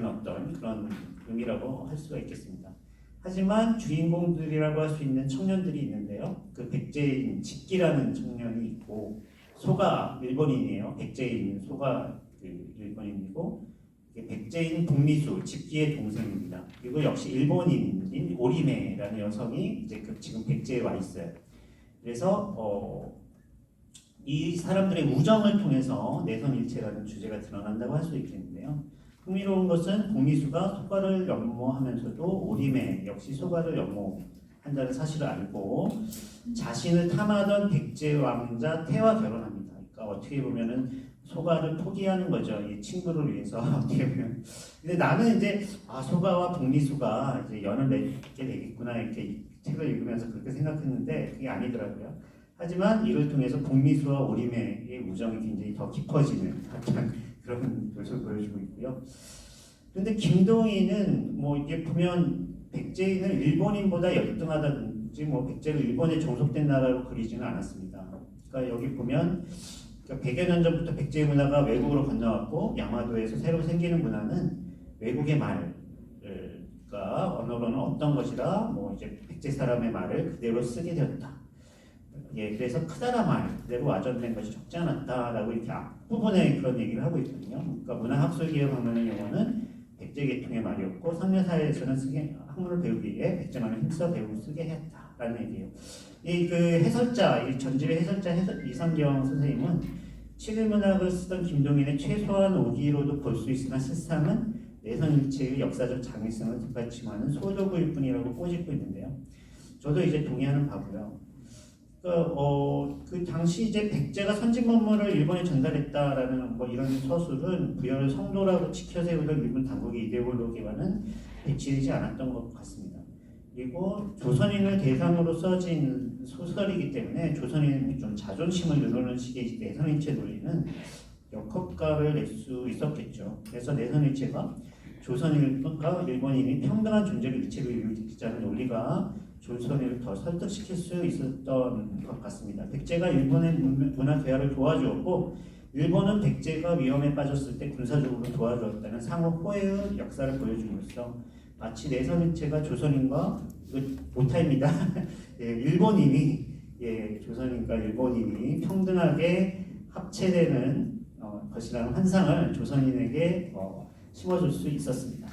어떤 그런 의미라고 할 수가 있겠습니다. 하지만 주인공들이라고 할 수 있는 청년들이 있는데요. 백제인 직기라는 청년이 있고, 소가 일본인이에요. 백제인 소가 일본인이고, 백제인 복리수 집기의 동생입니다. 그리고 역시 일본인인 오리메라는 여성이 이제 지금 백제에 와 있어요. 그래서 이 사람들의 우정을 통해서 내선일체라는 주제가 드러난다고 할 수 있겠는데요. 흥미로운 것은 복리수가 소가를 연모하면서도 오리메 역시 소가를 연모한다는 사실을 알고 자신을 탐하던 백제 왕자 태와 결혼합니다. 그러니까 어떻게 보면은 소가를 포기하는 거죠. 이 친구를 위해서 어떻게 보면. 근데 나는 이제 소가와 복리수가 이제 연을 맺게 되겠구나 이렇게 책을 읽으면서 그렇게 생각했는데 그게 아니더라고요. 하지만 이를 통해서 복리수와 오리메의 우정이 굉장히 더 깊어지는 그런 모습을 보여주고 있고요. 그런데 김동희는 뭐 이게 보면 백제인을 일본인보다 열등하다든지 뭐 백제를 일본에 종속된 나라로 그리지는 않았습니다. 그러니까 여기 보면 100여 년 전부터 백제 문화가 외국으로 건너왔고 야마도에서 새로 생기는 문화는 외국의 말, 그러니까 언어로는 어떤 것이라 뭐 이제 백제 사람의 말을 그대로 쓰게 되었다. 예, 그래서 크다라 말 그대로 와전된 것이 적지 않았다라고 이렇게 앞부분에 그런 얘기를 하고 있거든요. 그러니까 문화학술기에 방문의 경우는 백제 계통의 말이었고 상류사회에서는 학문을 배우기 위해 백제만을 힘써 배우고 쓰게 했다라는 얘기예요. 이 그 해설자, 이 전집의 해설자 이성경 선생님은 칠일문학을 쓰던 김동인의 최소한 오기로도 볼 수 있으나 실상은 내선일체의 역사적 장애성을 뒷받침하는 소도구일 뿐이라고 꼬집고 있는데요. 저도 이제 동의하는 바고요. 그 당시 이제 백제가 선진문물을 일본에 전달했다라는 뭐 이런 서술은 부여를 성도라고 치켜세우던 일본 당국의 이데올로기와는 배치되지 않았던 것 같습니다. 그리고 조선인을 대상으로 써진 소설이기 때문에 조선인이 좀 자존심을 누르는 식의 내선일체 논리는 역효과를 낼 수 있었겠죠. 그래서 내선일체가 조선인과 일본인이 평등한 존재를 일체로 이루자는 논리가 조선인을 더 설득시킬 수 있었던 것 같습니다. 백제가 일본의 문화 개화를 도와주었고 일본은 백제가 위험에 빠졌을 때 군사적으로 도와주었다는 상호 호혜의 역사를 보여줌으로써 마치 내선일체가 조선인과 오타입니다. 예, 일본인이 조선인과 일본인이 평등하게 합체되는 것이라는 환상을 조선인에게 심어줄 수 있었습니다.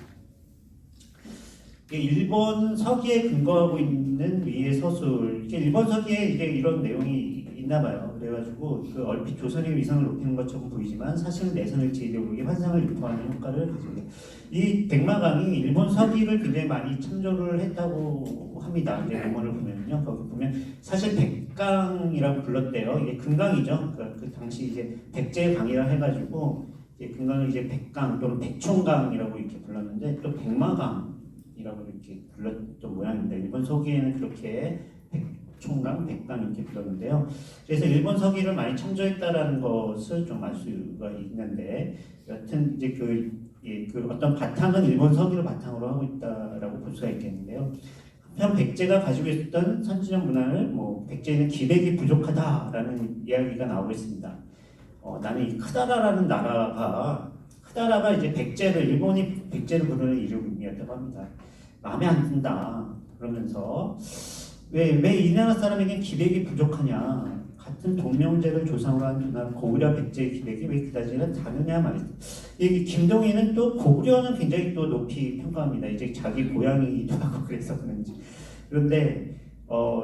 일본 서기에 근거하고 있는 위의 서술, 일본 서기에 이게 이런 내용이 있나 봐요. 그래가지고 그 얼핏 조선의 위상을 높이는 것처럼 보이지만 사실은 내선일체 이데올로기의 환상을 유포하는 효과를 가지고 이 백마강이 일본 서기를 굉장히 많이 참조를 했다고 합니다. 이제 논문을 보면요, 거기 보면 사실 백강이라고 불렀대요. 이게 금강이죠. 그 당시 이제 백제 강이라 해가지고 금강을 이제 백강 또는 백총강이라고 이렇게 불렀는데 또 백마강이라고 이렇게 불렀던 모양입니다. 일본 서기에는 그렇게 백총강, 백강 이렇게 불렀는데요. 그래서 일본 서기를 많이 참조했다라는 것을 좀 알 수가 있는데, 여튼 이제 그 어떤 바탕은 일본 서기를 바탕으로 하고 있다라고 볼 수가 있겠는데요. 한편 백제가 가지고 있었던 선진적 문화를 백제는 기백이 부족하다라는 이야기가 나오고 있습니다. 나는 이 크다라라는 크다라가 이제 일본이 백제를 부르는 이름이었다고 합니다. 마음에 안 든다. 그러면서 왜 이 나라 사람에겐 기백이 부족하냐? 같은 동명제를 조상으로 한 고구려 백제의 기백이 왜 그다지는 다르냐 말이죠. 이 김동희는 또 고구려는 굉장히 또 높이 평가합니다. 이제 자기 고향이기도 하고 그래서 그런지. 그런데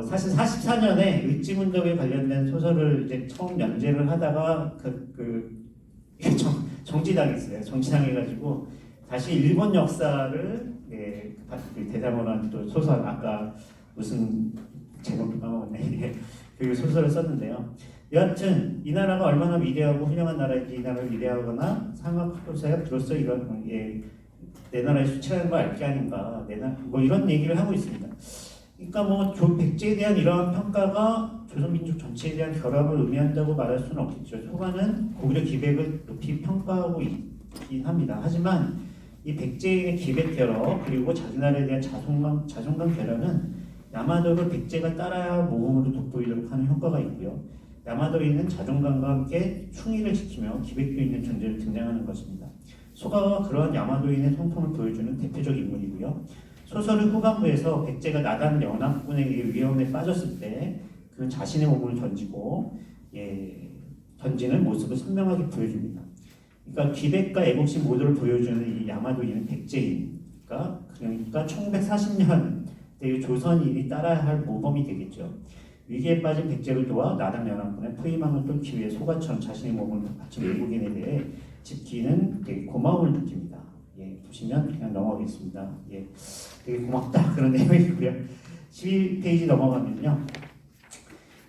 사실 44년에 을지문덕에 관련된 소설을 이제 처음 연재를 하다가 정지당했어요. 정지당해가지고 다시 일본 역사를 대상으로 한 또 소설, 아까 무슨 제목도 까먹었네. 그 소설을 썼는데요. 여하튼 이 나라가 얼마나 위대하고 훌륭한 나라인지, 이 나라를 위대하거나 상업학교사야 비로소 이런 내 나라의 수치라는 걸 알 게 아닌가, 이런 얘기를 하고 있습니다. 그러니까 백제에 대한 이러한 평가가 조선민족 전체에 대한 결합을 의미한다고 말할 수는 없겠죠. 소가는 고구려 기백을 높이 평가하고 있긴 합니다. 하지만 이 백제의 기백 결합 그리고 자기 나라에 대한 자존감 결합은 야마도를 백제가 따라야 모범으로 돋보이도록 하는 효과가 있고요. 야마도에 있는 자존감과 함께 충의를 지키며 기백도 있는 존재로 등장하는 것입니다. 소가가 그러한 야마도인의 성품을 보여주는 대표적 인물이고요. 소설의 후반부에서 백제가 나단 연합군에게 위험에 빠졌을 때 그는 자신의 몸을 던지는 모습을 선명하게 보여줍니다. 그러니까 기백과 애국심 모두를 보여주는 이 야마도인은 백제인. 그러니까 1940년 때 조선인이 따라야 할 모범이 되겠죠. 위기에 빠진 백제를 도와 나당 연합군의 포위망을 뚫기 위해 소가처럼 자신의 몸을 바친 외국인에 대해 집기는 되게 고마움을 느낍니다. 예, 보시면 그냥 넘어가겠습니다. 예, 되게 고맙다 그런 내용이고요. 12페이지 넘어가면요.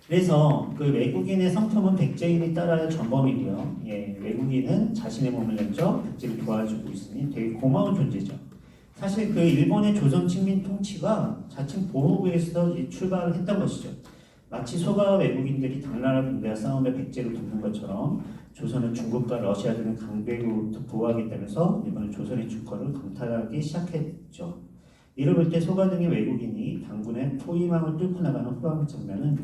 그래서 그 외국인의 성품은 백제인이 따라야 할 전범이고요. 예, 외국인은 자신의 몸을 내줘 백제를 도와주고 있으니 되게 고마운 존재죠. 사실 그 일본의 조선 식민 통치가 자칭 보호구에서 출발을 했던 것이죠. 마치 소가 외국인들이 당나라 군대와 싸움에 백제를 돕는 것처럼 조선은 중국과 러시아 등의 강대국부터 보호하겠다면서 일본은 조선의 주권을 강탈하기 시작했죠. 이를 볼 때 소가 등의 외국인이 당군의 포위망을 뚫고 나가는 후방 장면은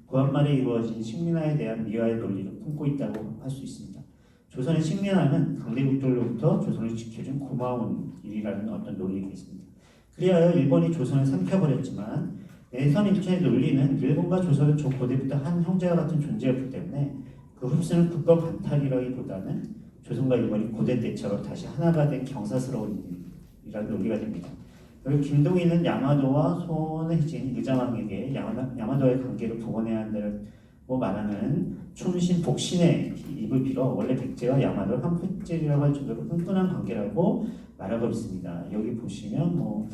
구한말에 이루어진 식민화에 대한 미화의 논리를 품고 있다고 할 수 있습니다. 조선의 식민화는 강대국들로부터 조선을 지켜준 고마운 일이라는 어떤 논리가 있습니다. 그리하여 일본이 조선을 삼켜버렸지만 내선 일체의 논리는 일본과 조선은 고대부터 한 형제와 같은 존재였기 때문에 그 흡수는 국가 반탈이라기보다는 조선과 일본이 고대 때처럼 다시 하나가 된 경사스러운 일이라는 논리가 됩니다. 그리고 김동인은 야마도와 손해진 의장왕에게 야마도의 관계를 복원해야 한다고 말하는 춘신 복신의 입을 빌어 원래 백제와 야마도를 한 푸질이라고 할 정도로 끈끈한 관계라고 말하고 있습니다. 여기 보시면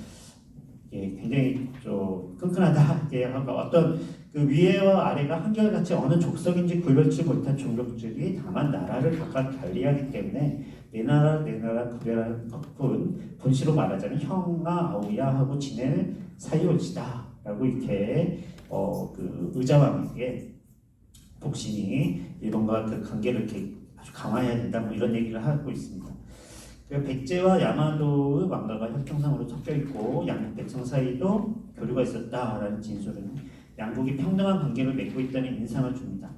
예, 굉장히 좀 끈끈하다. 예, 어떤 그 위에와 아래가 한결같이 어느 족속인지 구별치 못한 종족들이 다만 나라를 각각 관리하기 때문에 내 나라 구별할 것뿐 본시로 말하자면 형아 아우야 하고 지낼 사이올지다라고 이렇게 그 의자왕에게 복신이 일본과 그 관계를 이렇게 아주 강화해야 된다 뭐 이런 얘기를 하고 있습니다. 백제와 야마도의 왕가가 혈통상으로 섞여 있고 양국 백성 사이도 교류가 있었다라는 진술은 양국이 평등한 관계를 맺고 있다는 인상을 줍니다.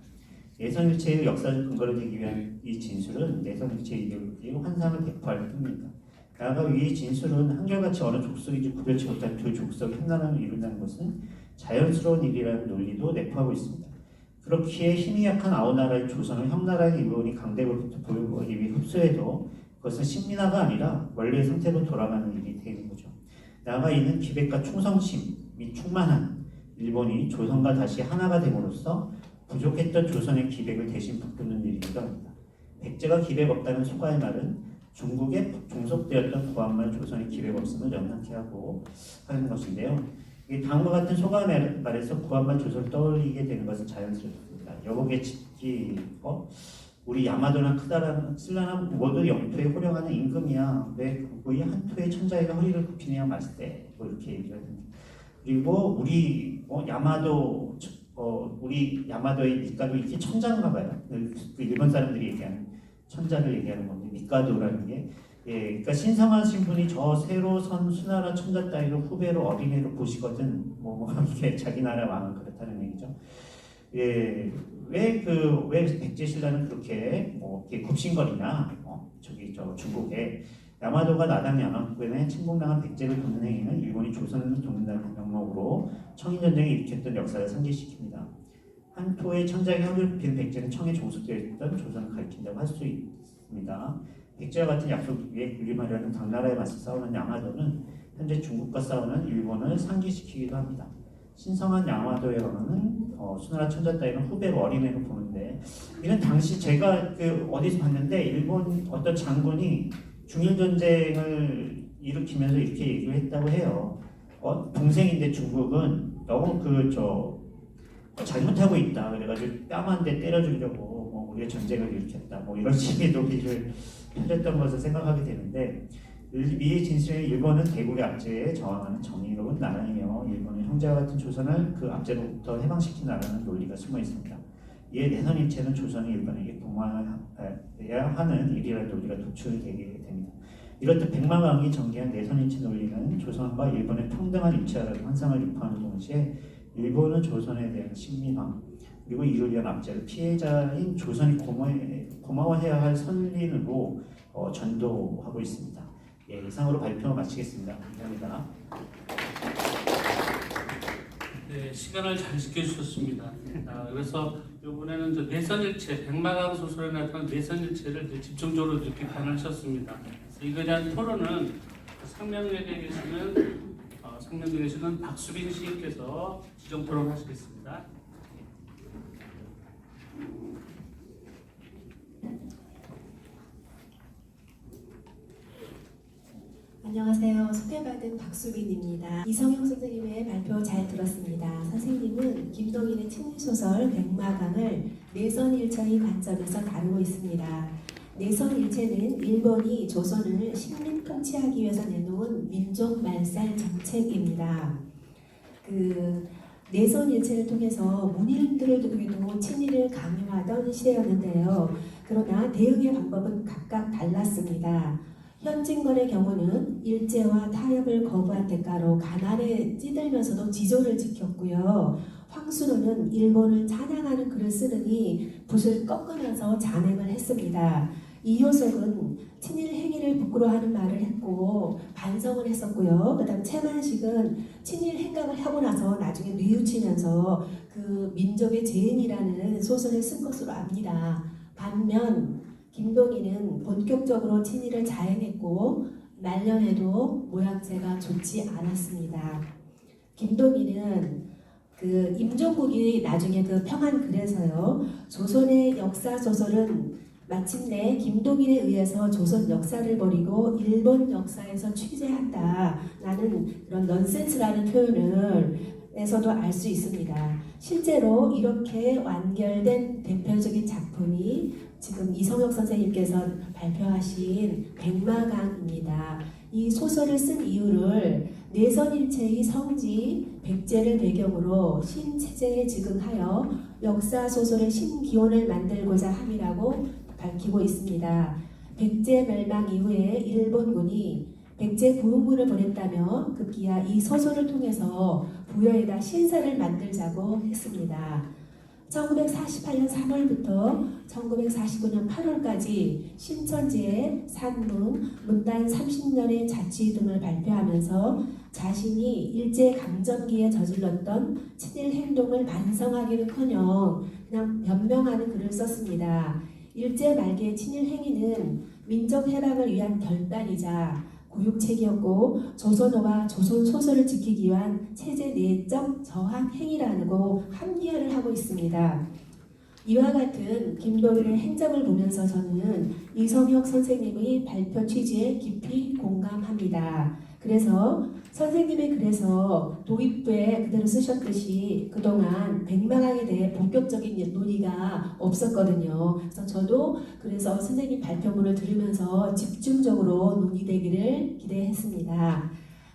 내선일체의 역사적 근거를 대기 위한 이 진술은 내선일체 이데올로기의 환상을 대표할 뿐입니다. 나아가 이 진술은 한결같이 어느 족속인지 구별치 못한 두 족속이 한나라를 이룬다는 것은 자연스러운 일이라는 논리도 내포하고 있습니다. 그렇기에 힘이 약한 아우나라의 조선을 형나라의 일본이 강대국부터 보유하기 위해 흡수해도 그것은 식민화가 아니라 원래의 상태로 돌아가는 일이 되는 거죠. 나아가 이는 기백과 충성심 및 충만한 일본이 조선과 다시 하나가 됨으로써 부족했던 조선의 기백을 대신 북돋는 일이기도 합니다. 백제가 기백 없다는 소가의 말은 중국에 종속되었던 구한말 조선의 기백 없음을 연상케 하고 하는 것인데요. 다음과 같은 소가의 말에서 구한말 조선을 떠올리게 되는 것은 자연스럽습니다. 여보게 짓기 우리 야마도나 크다란 신라는 모두 영토에 호령하는 임금이야. 왜 그의 한 토의 천자에게 허리를 굽히냐 말을 때 이렇게 얘기를 합니다. 그리고 우리 야마도 우리 야마도의 밑가도 이게 천자인가 봐요. 그 일본 사람들이 얘기하는 천자를 얘기하는 건데 밑가도라는 게 그러니까 신성하신 분이 저 새로 선 수나라 천자 따위로 후배로 어린애로 보시거든 이렇게 자기 나라 왕은 그렇다는 얘기죠. 왜 백제 신라는 그렇게 이렇게 굽신거리냐? 저 중국에 야마도가 나당 연합군에 침공당한 백제를 돕는 행위는 일본이 조선을 돕는다는 명목으로 청인전쟁을 일으켰던 역사를 상기시킵니다. 한 토의 천자에게 허리를 굽히는 백제는 청에 종속되어 있던 조선을 가리킨다고 할 수 있습니다. 백제와 같은 약속 위에 군림하려는 당나라에 맞서 싸우는 야마도는 현재 중국과 싸우는 일본을 상기시키기도 합니다. 신성한 야마도의 왕은 수나라 천자 따위는 후배로 어린애로 보는데 이는 당시 제가 어디서 봤는데 일본 어떤 장군이 중일전쟁을 일으키면서 이렇게 얘기를 했다고 해요. 동생인데 중국은 너무 잘못하고 있다. 그래가지고 뺨 한 대 때려 주려고 우리가 전쟁을 일으켰다. 이런 식의 논리를 펼쳤던 것을 생각하게 되는데 이 진술에 일본은 대국의 압제에 저항하는 정의로운 나라이며 일본은 형제와 같은 조선을 그 압제로부터 해방시킨 나라는 논리가 숨어 있습니다. 이에 내선일체는 조선이 일본에게 동화해야 하는 일이라는 논리가 도출되게 됩니다. 이렇듯 백마왕이 전개한 내선일체 논리는 조선과 일본의 평등한 일체라는 환상을 유포하는 동시에 일본은 조선에 대한 식민화 그리고 이를 위한 압제를 피해자인 조선이 고마워해야 할 선린으로 전도하고 있습니다. 예, 이상으로 발표 마치겠습니다. 감사합니다.
네, 시간을 잘 지켜주셨습니다. 그래서 이번에는 내선일체, 백마강 소설에 나타난 내선일체를 이제 집중적으로 이렇게 비판하셨습니다. 이거에 대한 토론은 상명역에 계시는 박수빈 시인께서 지정 토론하시겠습니다.
안녕하세요. 소개받은 박수빈입니다. 이성영 선생님의 발표 잘 들었습니다. 선생님은 김동인의 친일소설 백마강을 내선일체의 관점에서 다루고 있습니다. 내선일체는 일본이 조선을 식민 통치하기 위해서 내놓은 민족 말살 정책입니다. 내선일체를 통해서 문인들에게도 친일을 강요하던 시대였는데요. 그러나 대응의 방법은 각각 달랐습니다. 현진건의 경우는 일제와 타협을 거부한 대가로 가난에 찌들면서도 지조를 지켰고요. 황순호는 일본을 찬양하는 글을 쓰느니 붓을 꺾으면서 잔행을 했습니다. 이효석은 친일 행위를 부끄러워하는 말을 했고 반성을 했었고요. 그다음 채만식은 친일 행각을 하고 나서 나중에 뉘우치면서 그 민족의 죄인이라는 소설을 쓴 것으로 압니다. 반면 김동인은 본격적으로 친일을 자행했고 말년에도 모양새가 좋지 않았습니다. 김동인은 임종국이 나중에 평안글에서요. 조선의 역사 소설은 마침내 김동인에 의해서 조선 역사를 버리고 일본 역사에서 취재한다라는 그런 넌센스라는 표현을 에서도 알 수 있습니다. 실제로 이렇게 완결된 대표적인 작품이 지금 이성혁 선생님께서 발표하신 백마강입니다. 이 소설을 쓴 이유를 내선일체의 성지 백제를 배경으로 신체제에 즉응하여 역사 소설의 신기원을 만들고자 함이라고 밝히고 있습니다. 백제 멸망 이후에 일본군이 백제 부흥군을 보냈다며 급기야 이 소설을 통해서 부여에다 신사를 만들자고 했습니다. 1948년 3월부터 1949년 8월까지 신천지의 산문, 문단 30년의 자취 등을 발표하면서 자신이 일제강점기에 저질렀던 친일 행동을 반성하기는커녕 그냥 변명하는 글을 썼습니다. 일제 말기의 친일 행위는 민족 해방을 위한 결단이자 고육책이었고 조선어와 조선 소설을 지키기 위한 체제 내적 저항 행위라고 합리화를 하고 있습니다. 이와 같은 김동인의 행적을 보면서 저는 이성혁 선생님의 발표 취지에 깊이 공감합니다. 그래서 선생님의 글에서 도입부에 그대로 쓰셨듯이 그동안 백마강에 대해 본격적인 논의가 없었거든요. 그래서 저도 그래서 선생님 발표문을 들으면서 집중적으로 논의되기를 기대했습니다.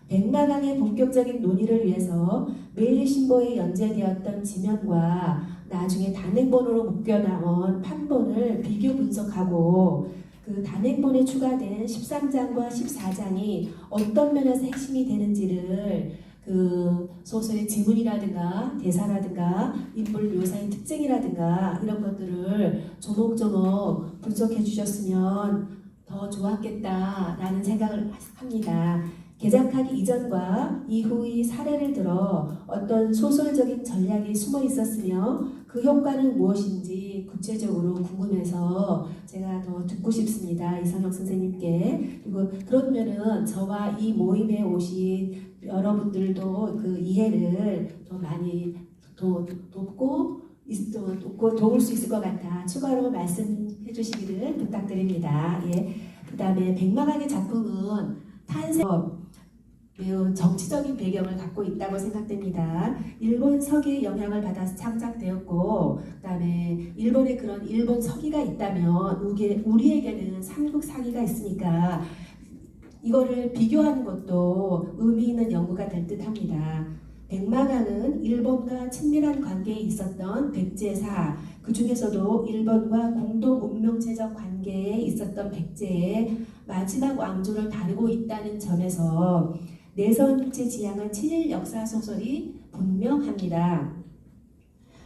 백마강의 본격적인 논의를 위해서 매일신보에 연재되었던 지면과 나중에 단행본으로 묶여나온 판본을 비교 분석하고 그 단행본에 추가된 13장과 14장이 어떤 면에서 핵심이 되는지를 그 소설의 지문이라든가 대사라든가 인물 묘사의 특징이라든가 이런 것들을 조목조목 분석해 주셨으면 더 좋았겠다라는 생각을 합니다. 개작하기 이전과 이후의 사례를 들어 어떤 소설적인 전략이 숨어 있었으며 그 효과는 무엇인지 구체적으로 궁금해서 제가 더 듣고 싶습니다. 이성혁 선생님께. 그리고 그러면은 저와 이 모임에 오신 여러분들도 그 이해를 더 많이 돕고 도울 수 있을 것 같아 추가로 말씀해 주시기를 부탁드립니다. 예. 그 다음에 백마강의 작품은 탄생 매우 정치적인 배경을 갖고 있다고 생각됩니다. 일본 서기의 영향을 받아서 창작되었고 그다음에 일본에 그런 일본 서기가 있다면 우리에게는 삼국 사기가 있으니까 이거를 비교하는 것도 의미 있는 연구가 될 듯합니다. 백마강은 일본과 친밀한 관계에 있었던 백제사, 그 중에서도 일본과 공동 운명체적 관계에 있었던 백제의 마지막 왕조를 다루고 있다는 점에서 내선일체 지향한 친일 역사 소설이 분명합니다.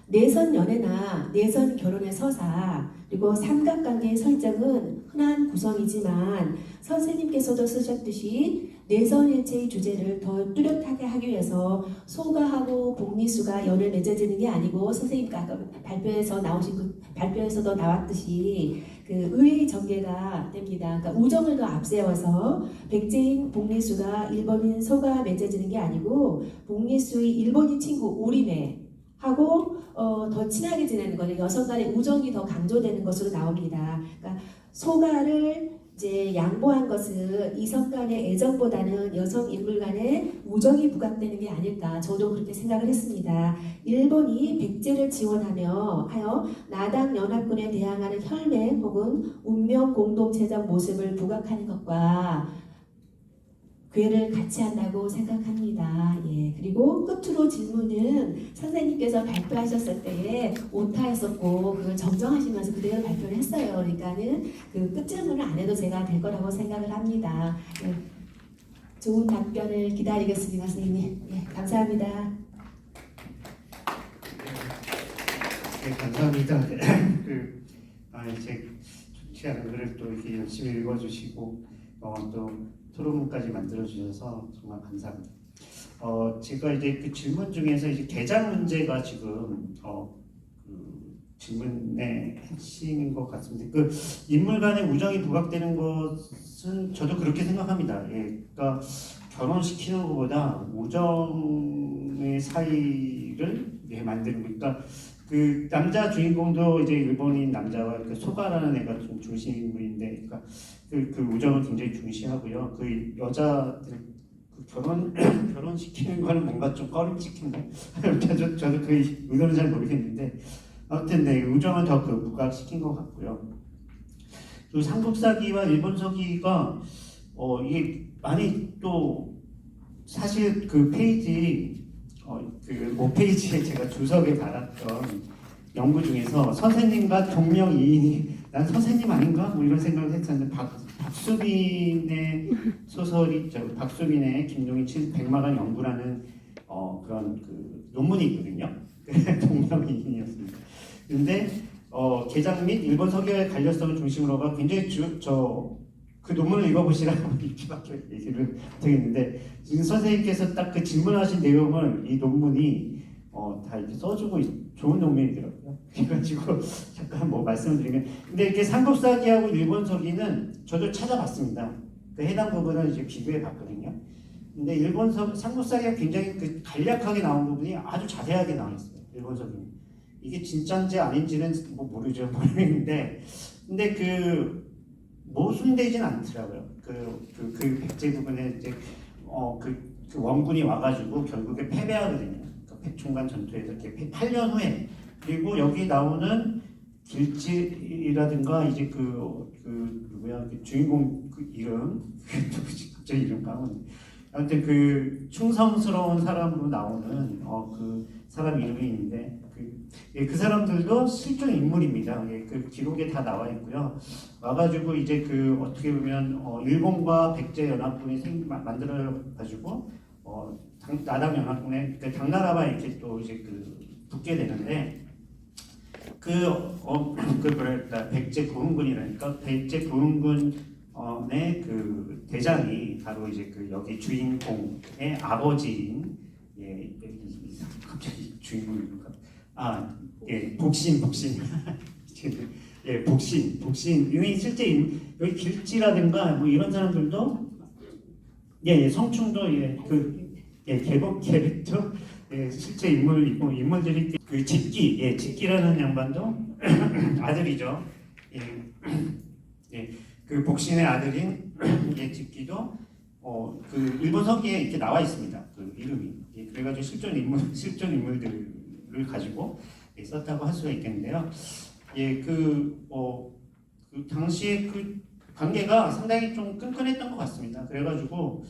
내선 연애나 내선 결혼의 서사 그리고 삼각관계의 설정은 흔한 구성이지만 선생님께서도 쓰셨듯이 내선일체의 주제를 더 뚜렷하게 하기 위해서 소가하고 복리수가 연을 맺어지는 게 아니고 선생님과 아까 발표에서도 나왔듯이 그 의의 전개가 됩니다. 그러니까 우정을 더 앞세워서 백제인 복리수가 일본인 소가 맺어지는 게 아니고 복리수의 일본인 친구 우리네 하고 더 친하게 지내는 거는 여성 간의 우정이 더 강조되는 것으로 나옵니다. 그러니까 소가를 이제 양보한 것은 이성 간의 애정보다는 여성 인물 간의 우정이 부각되는 게 아닐까 저도 그렇게 생각을 했습니다. 일본이 백제를 지원하여 나당 연합군에 대항하는 혈맹 혹은 운명 공동체적 모습을 부각하는 것과 괴를 같이 한다고 생각합니다. 예, 그리고 끝으로 질문은 선생님께서 발표하셨을 때에 오타했었고 그걸 정정하시면서 그대로 발표를 했어요. 그러니까는 그 끝 질문을 안 해도 제가 될 거라고 생각을 합니다. 예, 좋은 답변을 기다리겠습니다, 선생님. 예, 감사합니다.
네, 감사합니다. 이제 좋지 않은 글을 또 이렇게 열심히 읽어주시고 또 토론문까지 만들어주셔서 정말 감사합니다. 제가 이제 그 질문 중에서 이제 개장 문제가 지금 그 질문의 핵심인 것 같습니다. 그 인물 간의 우정이 부각되는 것은 저도 그렇게 생각합니다. 예, 그러니까 결혼시키는 것보다 우정의 사이를 만드는 거니까 그 남자 주인공도 이제 일본인 남자와 그 소가라는 애가 좀 중심 인물인데, 그러니까 그 우정을 굉장히 중시하고요. 그 여자들 그 결혼시키는 거는 뭔가 좀 꺼림칙한데 저도 그 의도는 잘 모르겠는데 아무튼 네, 우정을 더 그 부각시킨 것 같고요. 그리고 삼국사기와 일본서기가 이게 많이 또 사실 그 페이지 그 5페이지에 제가 주석에 달았던 연구 중에서 선생님과 동명이인이 난 선생님 아닌가? 뭐 이런 생각을 했었는데 박수빈의 소설이 박수빈의 김동인 백마간 연구라는 그런 그 논문이 있거든요. 동명이인이었습니다. 근데 개장 및 일본 서기와의 관련성을 중심으로가 굉장히 그 논문을 읽어보시라고 이렇게밖에 얘기를 드리는데 지금 선생님께서 딱 그 질문하신 내용을 이 논문이 다 이렇게 써주고 좋은 논문이더라고요. 그래가지고 잠깐 뭐 말씀을 드리면 근데 이렇게 삼국사기하고 일본서기는 저도 찾아봤습니다. 그 해당 부분을 이제 비교해 봤거든요. 근데 삼국사기가 굉장히 그 간략하게 나온 부분이 아주 자세하게 나와 있어요. 일본서기는 이게 진짜인지 아닌지는 뭐 모르겠는데 근데 그 모순되진 않더라고요. 그 백제 부분에 이제 그 원군이 와가지고 결국에 패배하거든요. 그 백총관 전투에서 이렇게 8년 후에 그리고 여기 나오는 길지라든가 이제 그 누구야 그 주인공 그 이름 갑자기 이름 까먹네. 아무튼 그 충성스러운 사람으로 나오는 그 사람 이름이 있는데 그 사람들도 실존 인물입니다. 그 기록에 다 나와 있고요. 와가지고 이제 그 어떻게 보면 일본과 백제 연합군이 만들어 가지고 나당 연합군에 그 당나라와 이렇게 또 이제 그 붙게 되는데 뭐랄까 백제 부흥군이라니까 백제 부흥군의 그 대장이 바로 이제 그 여기 주인공의 아버지인 갑자기 주인공인가? 복신 예, 복신 이미 실제 여기 길지라든가 뭐 이런 사람들도 성충도 개복 캐릭터 실제 인물들이 그 직기라는 양반도 아들이죠. 그 복신의 아들인 직기도 그 일본 서기에 이렇게 나와 있습니다. 그 이름이 그래가지고 실존 인물들을 가지고 썼다고 할 수가 있겠는데요. 그 당시에 그 관계가 상당히 좀 끈끈했던 것 같습니다. 그래가지고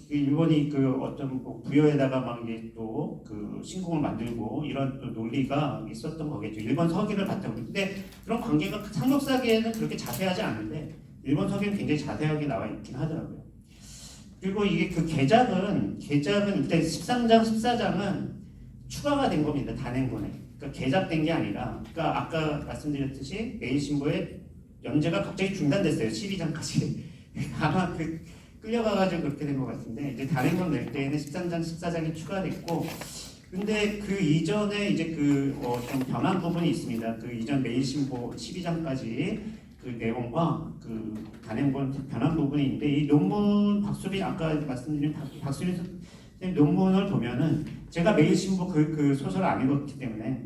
일본이 그 어떤 부여에다가 막 이게 또 그 신궁을 만들고 이런 또 논리가 있었던 거겠죠. 일본 서기를 바탕으로. 근데 그런 관계가 삼국사기에는 그렇게 자세하지 않은데 일본 서기는 굉장히 자세하게 나와 있긴 하더라고요. 그리고 이게 그 개작은 일단 13장, 14장은 추가가 된 겁니다. 단행본에. 그러니까 개작된 게 아니라, 그러니까 아까 말씀드렸듯이 메인 신보의 연재가 갑자기 중단됐어요. 12장까지. 아마 그 끌려가가지고 그렇게 된 것 같은데 이제 단행본 낼 때에는 13장, 14장이 추가됐고 근데 그 이전에 이제 좀 변한 부분이 있습니다. 그 이전 매일신보 12장까지 그 내용과 그 단행본 변한 부분이 있는데 이 논문 박수빈 아까 말씀드린 박수빈 선생님 논문을 보면은 제가 매일신보 그 소설을 안 읽었기 때문에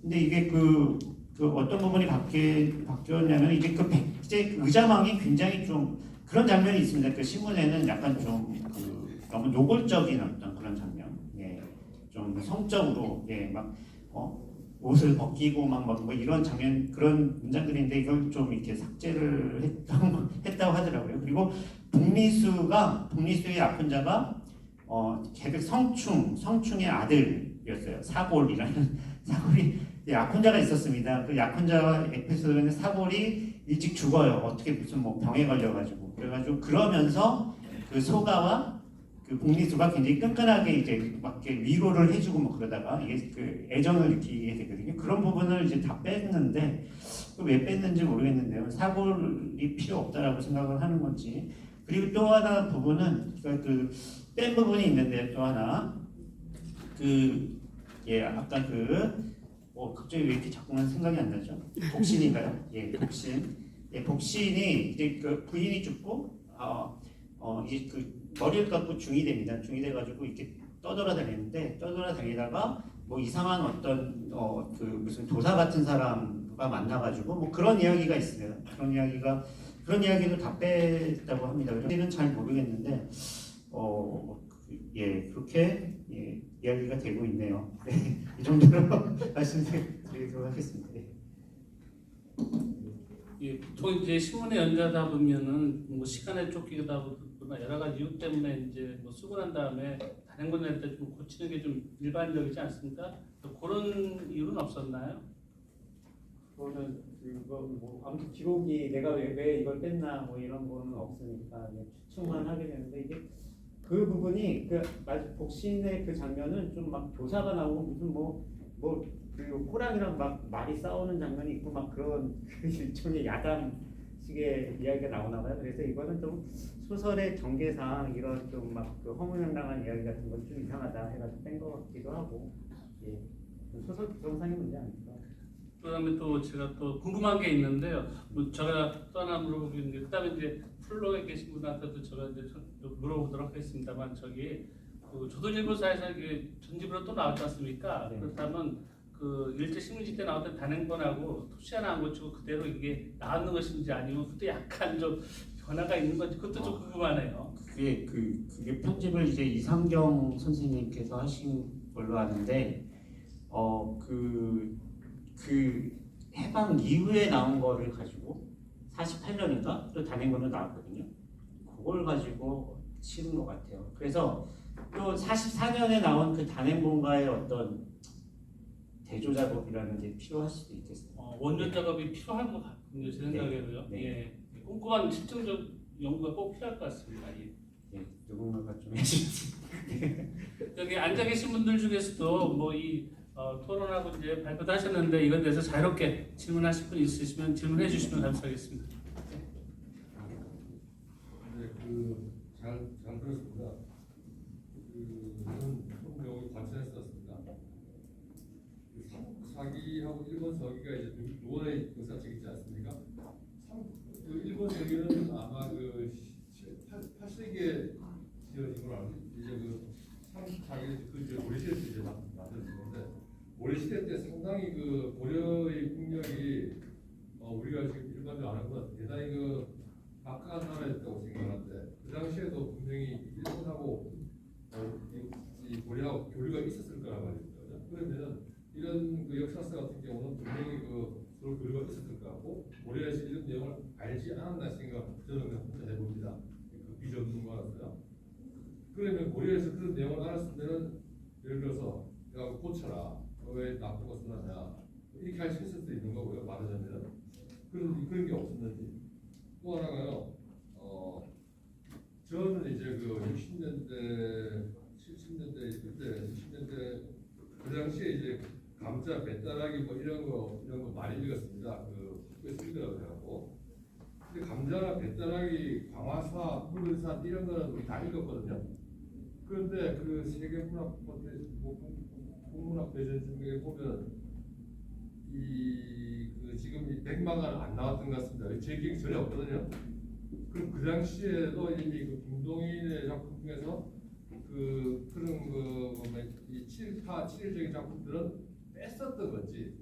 근데 이게 그 어떤 부분이 바뀌었냐면 이제 그 백제 의자망이 굉장히 좀 그런 장면이 있습니다. 그 신문에는 약간 좀 너무 노골적인 어떤 그런 장면, 예, 좀 성적으로 막 옷을 벗기고 막 뭐 이런 장면 그런 문장들인데 이걸 좀 이렇게 삭제를 했다고 하더라고요. 그리고 복리수의 약혼자가 걔들 성충의 아들이었어요. 사골이라는 사골이 약혼자가 있었습니다. 그 약혼자와 에피소드는 사골이 일찍 죽어요. 어떻게 무슨 뭐 병에 걸려가지고 그래가지고 그러면서 그 소가와 그 복리수가 굉장히 끈끈하게 이제 막 이렇게 위로를 해주고 뭐 그러다가 이게 그 애정을 느끼게 되거든요. 그런 부분을 이제 다 뺐는데 왜 뺐는지 모르겠는데요. 사골이 필요 없다라고 생각을 하는 건지. 그리고 또 하나 부분은 그 뺀 부분이 있는데 또 하나 아까 갑자기 왜 이렇게 자꾸만 생각이 안 나죠? 복신인가요? 복신. 복신이 이제 그 부인이 죽고 이제 그 머리를 깎고 중이 됩니다. 중이 돼가지고 이렇게 떠돌아다니다가 뭐 이상한 어떤 무슨 도사 같은 사람과 만나가지고 뭐 그런 이야기가 있어요. 그런 이야기도 다 뺐다고 합니다. 저는 잘 모르겠는데 그렇게 이야기가 되고 있네요. 네, 이 정도로 말씀드리도록 하겠습니다.
보통 이제 신문에 연재하다 보면은 뭐 시간에 쫓기다 보거나 여러 가지 이유 때문에 이제 뭐 쓰고 난 다음에 단행본 낼 때 좀 고치는 게 좀 일반적이지 않습니까? 그런 이유는 없었나요?
그거는 뭐 아무튼 기록이 내가 왜 이걸 뺐나 뭐 이런 거는 없으니까 추측만 하게 되는데 이게 그 부분이 복신의 그 장면은 좀 막 교사가 나오고 무슨 그리고 호랑이랑 막 말이 싸우는 장면이 있고 막 그런 일종의 야담식의 이야기가 나오나 봐요. 그래서 이거는 좀 소설의 전개상 이런 좀 막 그 허무맹랑한 이야기 같은 건 좀 이상하다 해가지고 뺀 것 같기도 하고 소설 구성상의 문제 아닐까.
그다음에 또 제가 또 궁금한 게 있는데요. 뭐 제가 또 하나 물어보는 게 그다음에 이제 플로에 계신 분한테도 제가 이제 물어보도록 하겠습니다만 그 조선일보사에서 이게 전집으로 또 나왔지 않습니까?
네.
그렇다면 그 일제 식민지 때 나왔던 단행본하고 토시 하나 안 고치고 그대로 이게 나왔는 것인지 아니면 그때 약간 좀 변화가 있는 건지 그것도 좀 궁금하네요.
그게 편집을 이제 이상경 선생님께서 하신 걸로 아는데 그 해방 이후에 나온 거를 가지고 48년인가 또 단행본으로 나왔거든요. 그걸 가지고 치는 것 같아요. 그래서 또 44년에 나온 그 단행본과의 어떤 대조 작업이라는 게 필요할 수도 있겠어요.
원전 작업이 필요할 것 같군요. 제 생각에도요.
네.
꼼꼼한 실증적 연구가 꼭 필요할 것 같습니다.
누군가가 좀 해주지.
여기 앉아 계신 분들 중에서도 뭐 이 토론하고 이제 발표도 하셨는데 이건 대해서 자유롭게 질문하실 분 있으시면 질문해 주시면 감사하겠습니다.
잘 들었습니다. 저는 내용이 관찰했었습니다. 사기하고 일본 서기가 이제 두 번의 역사책 있지 않습니까? 일본 서기는 아마 8세기에 지어진 걸 알고 이제 사기를 고려시대 때 이제 만들어진 건데 고려시대 때 상당히 고려의 국력이 우리가 지금 일반적으로 아는 것 같아요. 대단히 막강한 나라였다고 생각하는데 그 당시에도 분명히 일본하고 이 고려하고 교류가 있었을 거란 말입니다. 그러면은 이런 역사서 같은 경우는 분명히 서로 교류가 있었을 거고 고려에서 이런 내용을 알지 않았나 생각 저는 그냥 혼자 해봅니다. 비전문가로서요. 그러면 고려에서 그런 내용을 알았으면은 예를 들어서 내가 고쳐라. 왜 나쁜 거 쓰느냐 이렇게 할 수 있을 수도 있는 거고요. 말하자면 그런 게 없었는지. 또 하나가요. 저는 이제 60년대, 70년대 그때 60년대 그 당시에 이제 감자 배따라기 뭐 이런 거 많이 읽었습니다. 학교에서 읽으라고 해갖고 근데 감자, 배따라기, 광화사, 붉은사 이런 거는 우리 다 읽었거든요. 그런데 그 세계 문학 국문학 대전 중에 보면 그 지금 이 100만은 안 나왔던 것 같습니다. 제 기억이 전혀 없거든요. 그럼 그 당시에도 이미 그 김동인의 작품 중에서 그런 이 칠일적인 작품들은 뺐었던 건지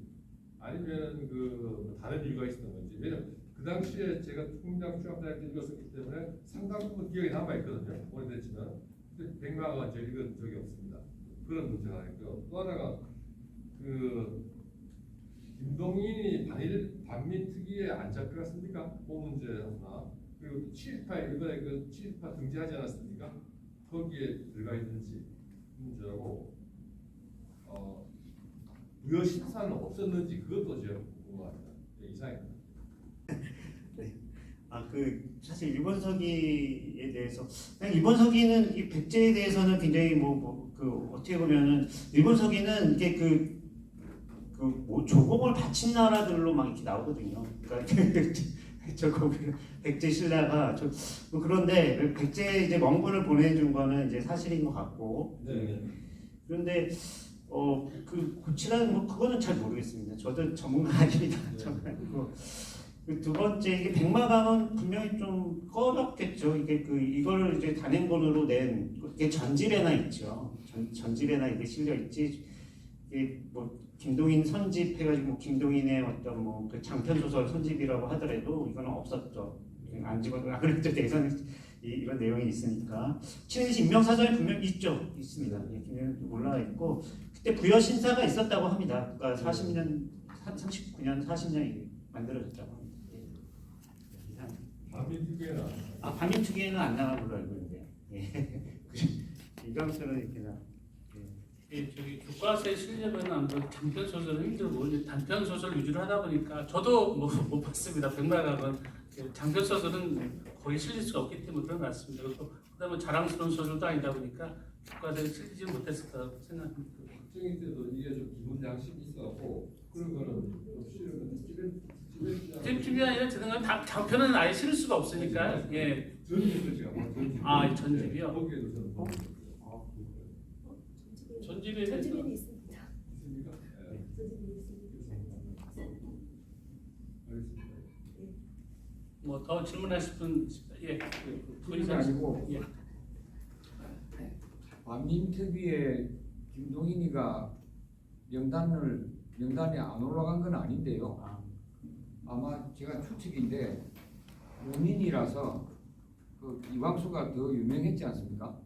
아니면 뭐 다른 이유가 있었던 건지. 왜냐면 그 당시에 제가 국민당 취합대학 때 읽었었기 때문에 상당 부분 기억에 남아 있거든요. 오래됐지만. 근데 100만은 제가 읽은 적이 없습니다. 그런 문제가 하나 있고요. 또 하나가 김동인이 반민 특위에 안 잡혀갔습니까? 그 문제 하나. 그리고 7.18 이번에 그 7.18 등재하지 않았습니까? 거기에 들어가 있는지 문제라고 무효 심사는 없었는지 그것도 제가 궁금합니다. 이상입니다.
사실 일본서기에 대해서 그냥 일본서기는 이 백제에 대해서는 굉장히 어떻게 보면은 일본서기는 이게 뭐 조공을 바친 나라들로 막 이렇게 나오거든요. 그러니까 백제 신라가 그런데 백제 이제 멍군을 보내준 거는 이제 사실인 것 같고.
네.
그런데 구치라는 그거는 잘 모르겠습니다. 저도 전문가 아닙니다. 전문가 아니고. 두 번째 이게 백마강은 분명히 좀 꺼렸겠죠. 이거를 이제 단행본으로 낸 이게 전집에나 있죠. 전집에나 이게 실려 있지. 이게 김동인 선집 해가지고 김동인의 어떤 그 장편 소설 선집이라고 하더라도 이거는 없었죠. 안 집어넣어 그랬죠. 대선 이런 내용이 있으니까. 친해시 인명사전에 분명 있습니다. 올라와 있고 그때 부여 신사가 있었다고 합니다. 그러니까 39년 40년이 만들어졌다고 합니다.
반민특위에는
반민특위에는 안 나간 걸로 알고 있는데. 이강수는 이렇게 나.
교과서에 실려면 아무래도 단편 소설은 힘들고 단편 소설 위주로 하다 보니까 저도 못 봤습니다. 백마강은 장편 소설은 거의 실릴 수가 없기 때문에 그런 것 같습니다. 그다음에 자랑스러운 소설도 아니다 보니까 교과서에 실리지 못했을 거라고 생각합니다.
학생일 때도 이게 좀 기본 양식이 있어갖고 그런 거는 좀 실으면
찜찜이 아니라 제 생각은 장편은 아예 실을 수가 없으니까. 예.
전집도 제가 전집.
이 전집이요?
거기에도 저는
전집에
전집에는 있습니다.
있습니까?
전집에는 있습니다.
알겠습니다.
더 질문하실 분
그게 아니고
예.
반민특위에 김동인이가 명단에 안 올라간 건 아닌데요. 아마 제가 추측인데 문인이라서 이광수가 더 유명했지 않습니까?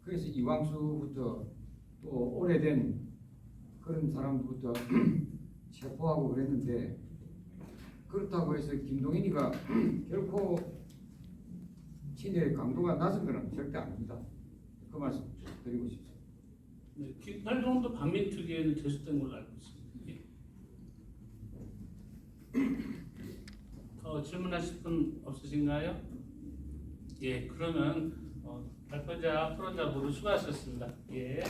그래서 이광수부터 또 오래된 그런 사람부터 체포하고 그랬는데 그렇다고 해서 김동인이가 결코 친일 강도가 낮은 건 절대 아닙니다. 그 말씀 드리고 싶습니다.
김팔종도 반민특위에는 제수된 걸로 알고 있습니다. 더 질문하실 분 없으신가요? 예, 그러면 발표자, 토론자 모두 수고하셨습니다. 예.